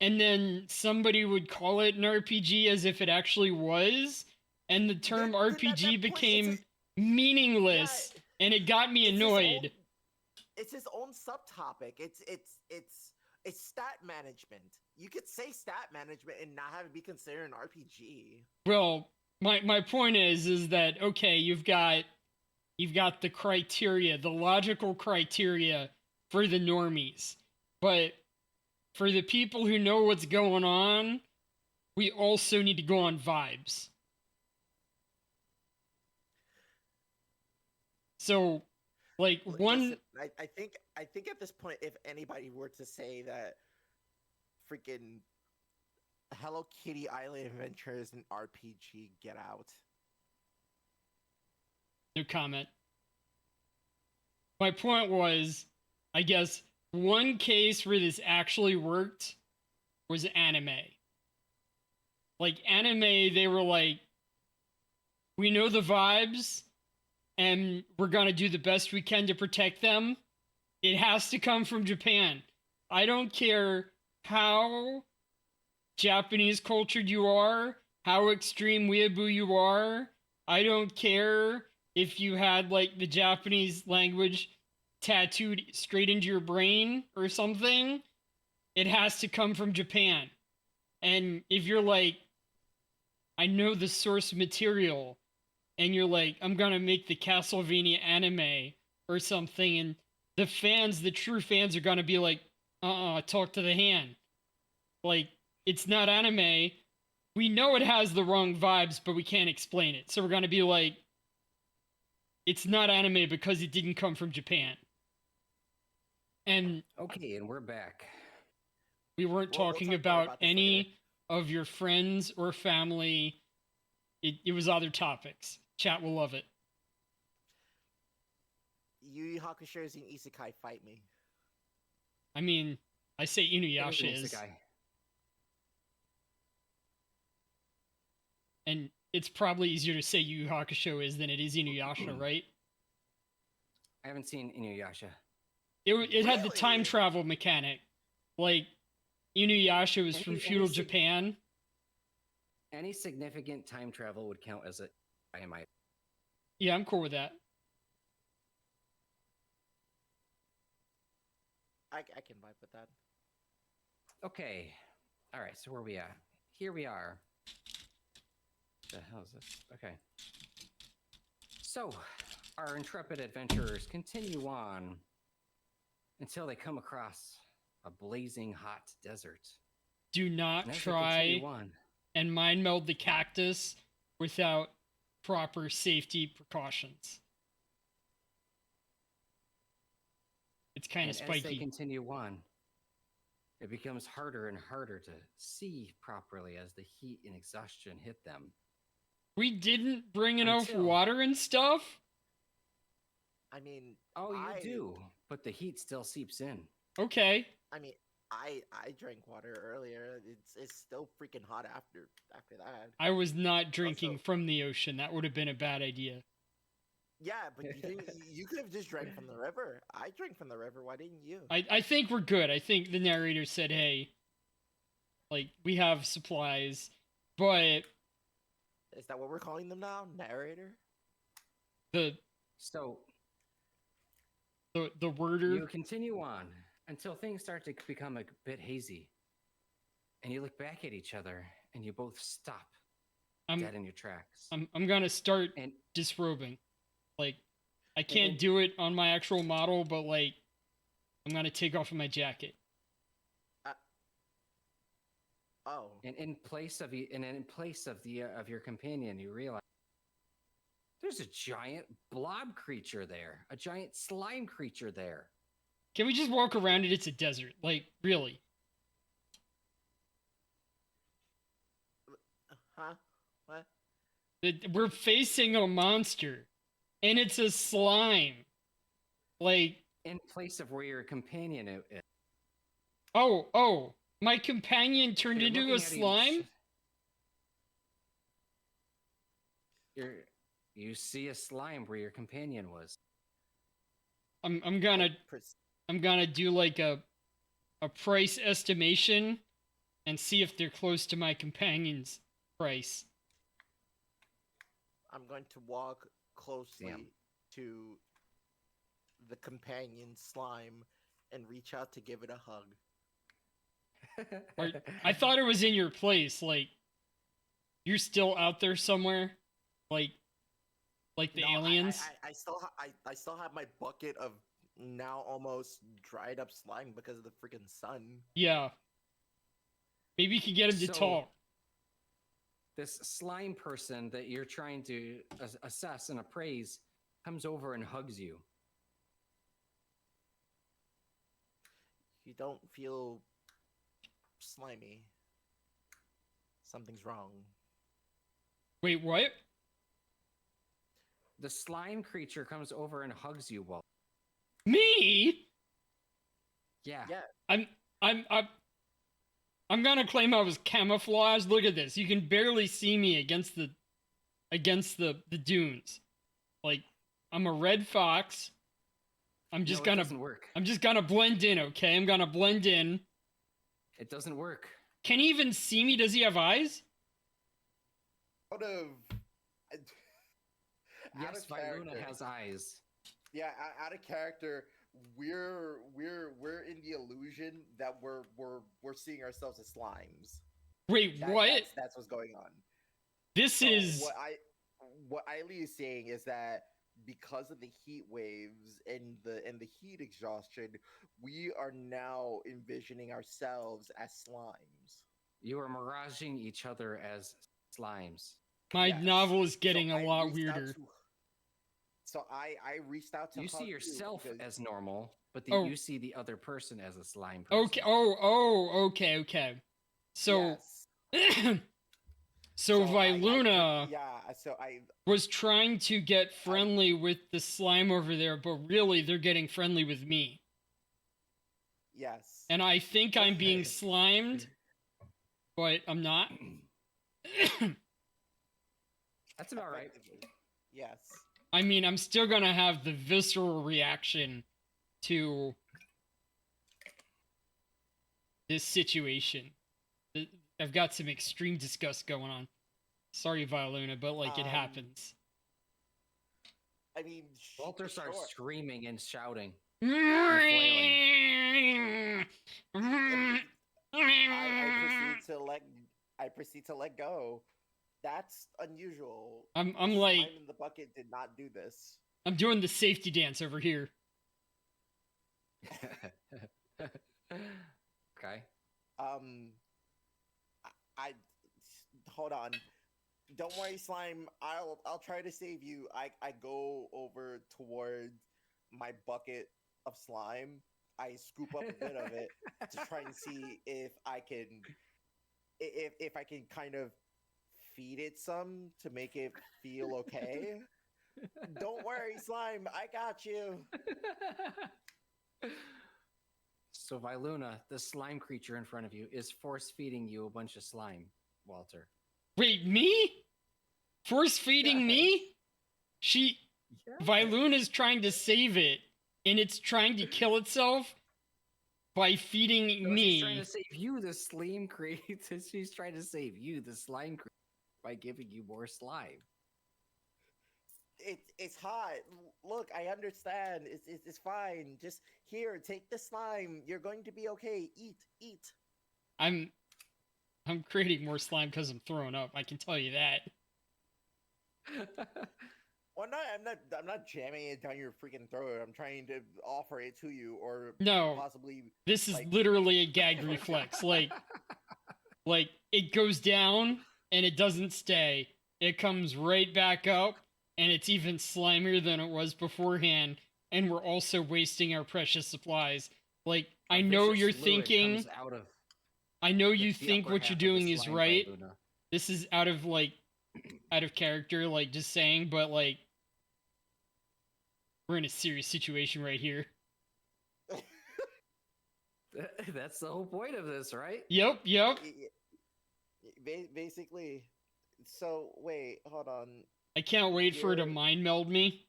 and then somebody would call it an RPG as if it actually was, and the term Then at RPG that point, it's became yeah, meaningless, and it got me it's his own. annoyed. It's his own subtopic. It's stat management. You could say stat management and not have it be considered an RPG. Well, my point is that okay, you've got the criteria, the logical criteria for the normies. But for the people who know what's going on, we also need to go on vibes. So, like one Listen, I think at this point, if anybody were to say that freaking Hello Kitty Island Adventure is an RPG, get out. no comment. My point was, I guess one case where this actually worked was anime. Like anime, they were like, we know the vibes and we're going to do the best we can to protect them. It has to come from Japan. I don't care how Japanese cultured you are, how extreme weeaboo you are. I don't care if you had like the Japanese language tattooed straight into your brain or something. It has to come from Japan. And if you're like, I know the source material, and you're like, I'm gonna make the Castlevania anime or something, and the fans, the true fans, are gonna be like, talk to the hand. Like, it's not anime. We know it has the wrong vibes, but we can't explain it. So we're gonna be like, it's not anime because it didn't come from Japan. And Okay, and we're back. we weren't We'll talking talk more about about this later. any of your friends or family it was other topics. Chat will love it. Yu Yu Hakusho is an isekai. Fight me. I mean, I say It is an Inuyasha is, isekai. and it's probably easier to say Yu Yu Hakusho is than it is Inuyasha, right? I haven't seen Inuyasha. It had the time Really? travel mechanic. Like, Inuyasha was from Any feudal sig- Japan. Any significant time travel would count as a I am I. Yeah, I'm cool with that. I can vibe with that. Okay. All right. So where we at? Here we are. The hell is this? Okay. So, our intrepid adventurers continue on until they come across a blazing hot desert. Do not And as they try continue on, and mind meld the cactus without proper safety precautions. It's kind and of as they spiky. continue on, it becomes harder and harder to see properly as the heat and exhaustion hit them. We didn't bring enough Until- water and stuff? I mean, Oh, you I do, but the heat still seeps in. Okay. I mean, I drank water earlier. It's still freaking hot after that. I was not drinking Also- from the ocean. That would have been a bad idea. Yeah, but you could have just drank from the river. I drank from the river. Why didn't you? I think we're good. I think the narrator said, hey, like, we have supplies, but Is that what we're calling them now? Narrator? the So the worder. you continue on until things start to become a bit hazy. And you look back at each other and you both stop I'm dead in your tracks. I'm gonna start And disrobing. Like, I can't And- do it on my actual model, but like, I'm gonna take off of my jacket. Oh. and in place of you, and in place of the of your companion, you realize there's a giant blob creature there, a giant slime creature there. Can we just walk around it? It's a desert. Like, really? Huh? What? We're facing a monster, and it's a slime. Like, In place of where your companion is. oh, my companion turned You're into looking a at slime? You see a slime where your companion was. I'm gonna I'm gonna do like a price estimation and see if they're close to my companion's price. I'm going to walk closely Damn. to the companion slime and reach out to give it a hug. I thought it was in your place. Like, you're still out there somewhere, like the No, aliens. I still have my bucket of now almost dried up slime because of the freaking sun. Yeah. Maybe you could get him to So- talk. This slime person that you're trying to assess and appraise comes over and hugs you. You don't feel slimy. Something's wrong. Wait, what? The slime creature comes over and hugs you, Walt. Me? Yeah. Yeah. I'm gonna claim I was camouflaged. Look at this. You can barely see me against the dunes. Like, I'm a red fox. I'm just No, it doesn't work. I'm just gonna blend in, okay? I'm gonna blend in. It doesn't work. Can he even see me? Does he have eyes? Out of Yes, Viluna has eyes. Yeah, out of character, we're in the illusion that we're seeing ourselves as slimes. Wait, what? That's what's going on. This So is what Aily is saying is that because of the heat waves and the heat exhaustion, we are now envisioning ourselves as slimes. You are miraging each other as slimes. my Yes. novel is So getting a I lot reached out weirder. So I reached out to You see hug yourself because- as normal, but Oh. you see the other person as a slime person. Okay. Okay. So Yes. So I Viluna yeah. So I was trying to get friendly with the slime over there, but really they're getting friendly with me. yes. And I think I'm being slimed, but I'm not. That's about right. Effectively, yes. I mean, I'm still gonna have the visceral reaction to this situation. I've got some extreme disgust going on. Sorry, Viluna, but like it happens. I mean, Walter starts sure. screaming and shouting. I'm I proceed to let go. That's unusual. I'm The like slime in the bucket did not do this. I'm doing the safety dance over here. Okay. I hold on. Don't worry, slime. I'll try to save you. I go over toward my bucket of slime. I scoop up a bit of it to try and see if I can if I can kind of feed it some to make it feel okay. Don't worry, slime. I got you. So Viluna, the slime creature in front of you, is force feeding you a bunch of slime, Walter. Wait, me? Force feeding me? She Viluna's trying to save it, and it's trying to kill itself by feeding No, me. she's trying to save you, the slime creature. She's trying to save you, the slime creature, by giving you more slime. It's hot. Look, I understand. It's fine. Just here, take the slime. You're going to be okay. Eat. I'm creating more slime because I'm throwing up. I can tell you that. Well, I'm not jamming it down your freaking throat. I'm trying to offer it to you, or No, possibly. this is like- literally a gag reflex. Like it goes down and it doesn't stay. It comes right back up and it's even slimier than it was beforehand. And we're also wasting our precious supplies. Like I know you're thinking. I know you think what you're doing is right. This is out of character, like just saying, but like we're in a serious situation right here. That's the whole point of this, right? Yep. Basically. So wait, hold on. I can't wait for her to mind meld me.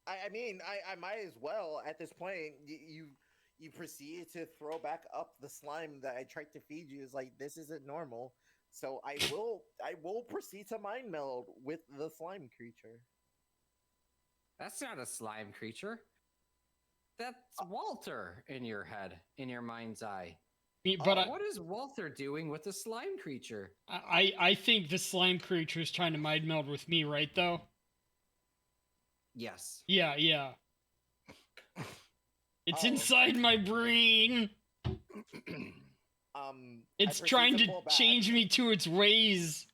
I mean, I might as well at this point. You proceed to throw back up the slime that I tried to feed you. Is like, this isn't normal. So I will proceed to mind meld with the slime creature. That's not a slime creature. That's Walter in your head, in your mind's eye. But what is Walter doing with the slime creature? I think the slime creature is trying to mind meld with me, right? Though. Yes. Yeah. It's inside my brain. It's trying to change me to its ways.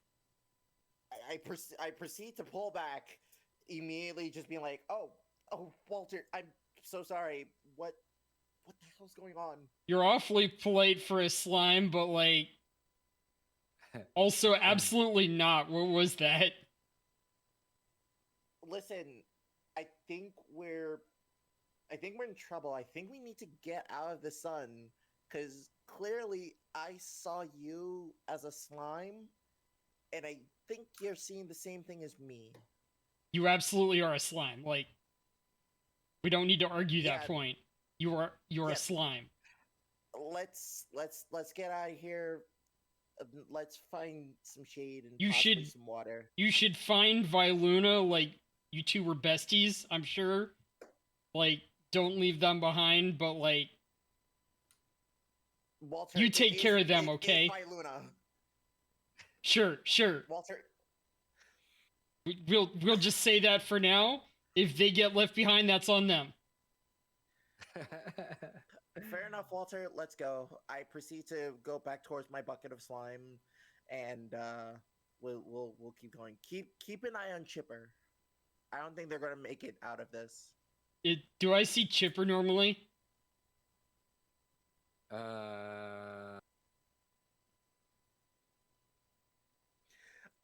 I proceed to pull back, immediately just being like, oh, Walter, I'm so sorry. What the hell's going on? You're awfully polite for a slime, but like, also absolutely not. What was that? Listen, I think we're in trouble. I think we need to get out of the sun, because clearly I saw you as a slime, and I think you're seeing the same thing as me. You absolutely are a slime. Like, we don't need to argue that point. You're a slime. Let's get out of here. Let's find some shade and some water. You should find Viluna. Like, you two were besties, I'm sure. Like, don't leave them behind, but like, Walter, you take care of them, okay? Viluna. Sure. Walter. We'll just say that for now. If they get left behind, that's on them. Fair enough, Walter. Let's go. I proceed to go back towards my bucket of slime, and we'll keep going. Keep an eye on Chipper. I don't think they're gonna make it out of this. Do I see Chipper normally?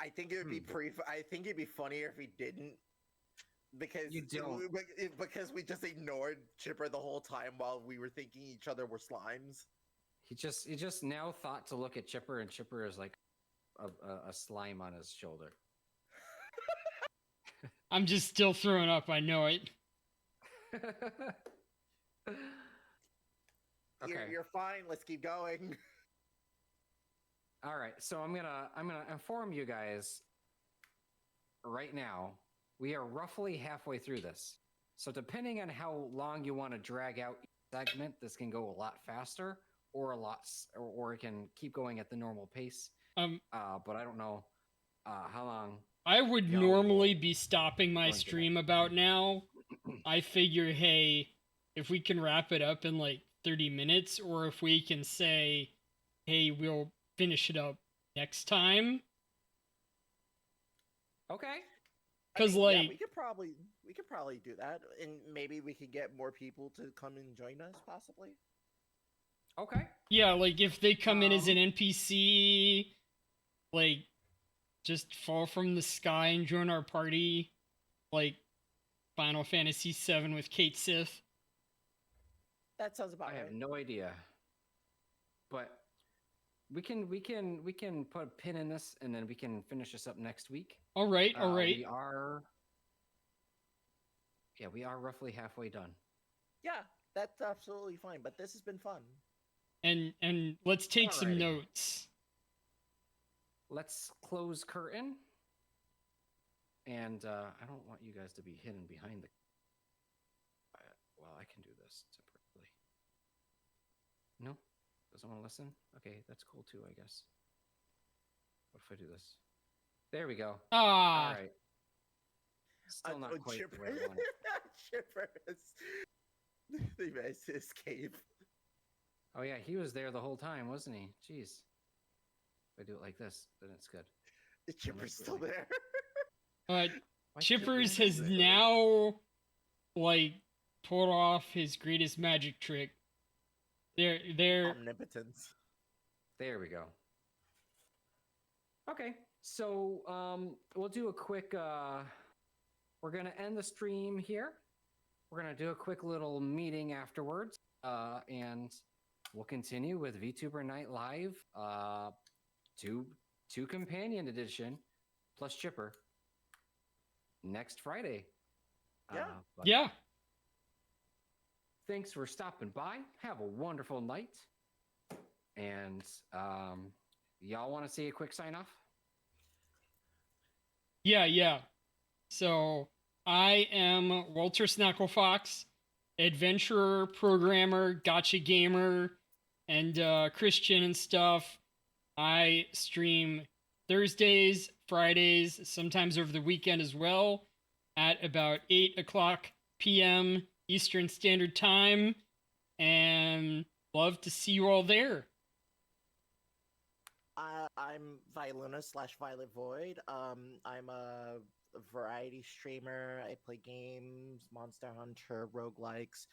I think it would be I think it'd be funnier if he didn't, because You don't. because we just ignored Chipper the whole time while we were thinking each other were slimes. He just now thought to look at Chipper, and Chipper is like a slime on his shoulder. I'm just still throwing up. I know it. Okay. You're fine. Let's keep going. All right. So I'm gonna inform you guys right now. We are roughly halfway through this. So depending on how long you want to drag out each segment, this can go a lot faster, or or it can keep going at the normal pace. But I don't know how long. I would Y'all normally will be stopping my go into that. stream about now. I figure, hey, if we can wrap it up in like 30 minutes, or if we can say, hey, we'll finish it up next time. Okay. Because yeah, like, we could probably do that, and maybe we could get more people to come and join us, possibly. Okay. yeah, like if they come in as an NPC, like just fall from the sky and join our party, like Final Fantasy VII with Kate Sith. That sounds about I right. have no idea, but we can put a pin in this, and then we can finish this up next week. All right. We are roughly halfway done. Yeah, that's absolutely fine. But this has been fun. And let's take some Alrighty. notes. Let's close curtain. And I don't want you guys to be hidden behind the. Well, I can do this separately. No, doesn't want to listen. Okay, that's cool too, I guess. What if I do this? There we go. All right. Still not quite Chipper. the way I want it. Chipper they managed to escape. Oh yeah, he was there the whole time, wasn't he? Jeez. If I do it like this, then it's good. The Chipper's still there. But Why Chippers Chipper? has now like pulled off his greatest magic trick. They're Omnipotence. There we go. Okay, so we'll do a quick. We're gonna end the stream here. We're gonna do a quick little meeting afterwards, and we'll continue with VTuber Night Live, two companion edition, plus Chipper next Friday. Yeah. yeah. Thanks for stopping by. Have a wonderful night. And y'all want to see a quick sign off? Yeah. So I am Walter Snacklefox, adventurer, programmer, gotcha gamer, and Christian and stuff. I stream Thursdays, Fridays, sometimes over the weekend as well, at about 8 p.m. Eastern Standard Time, and love to see you all there. I'm Violuna / Violet Void. I'm a variety streamer. I play games, Monster Hunter, roguelikes,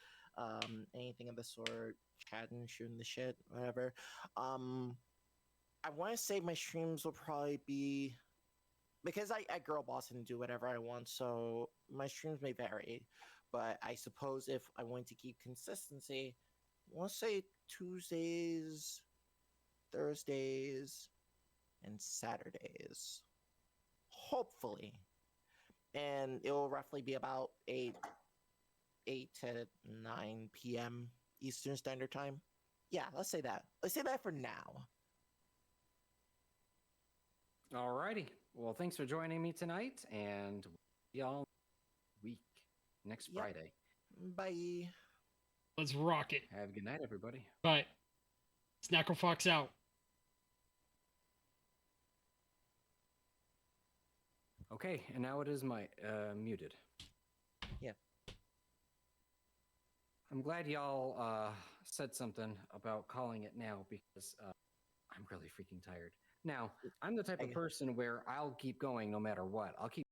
anything of the sort, chatting, shooting the shit, whatever. I want to say my streams will probably be, because I girl boss and do whatever I want, so my streams may vary. But I suppose if I want to keep consistency, I want to say Tuesdays, Thursdays, and Saturdays. Hopefully. And it will roughly be about 8 to 9 p.m. Eastern Standard Time. Yeah, let's say that. Let's say that for now. Alrighty. Well, thanks for joining me tonight, and y'all week next Yep. Friday. Bye. Let's rock it. Have a good night, everybody. Bye. Snacklefox out. Okay, and now it is my muted. Yeah. I'm glad y'all said something about calling it now, because I'm really freaking tired. Now, I'm the type of person where I'll keep going no matter what. I'll keep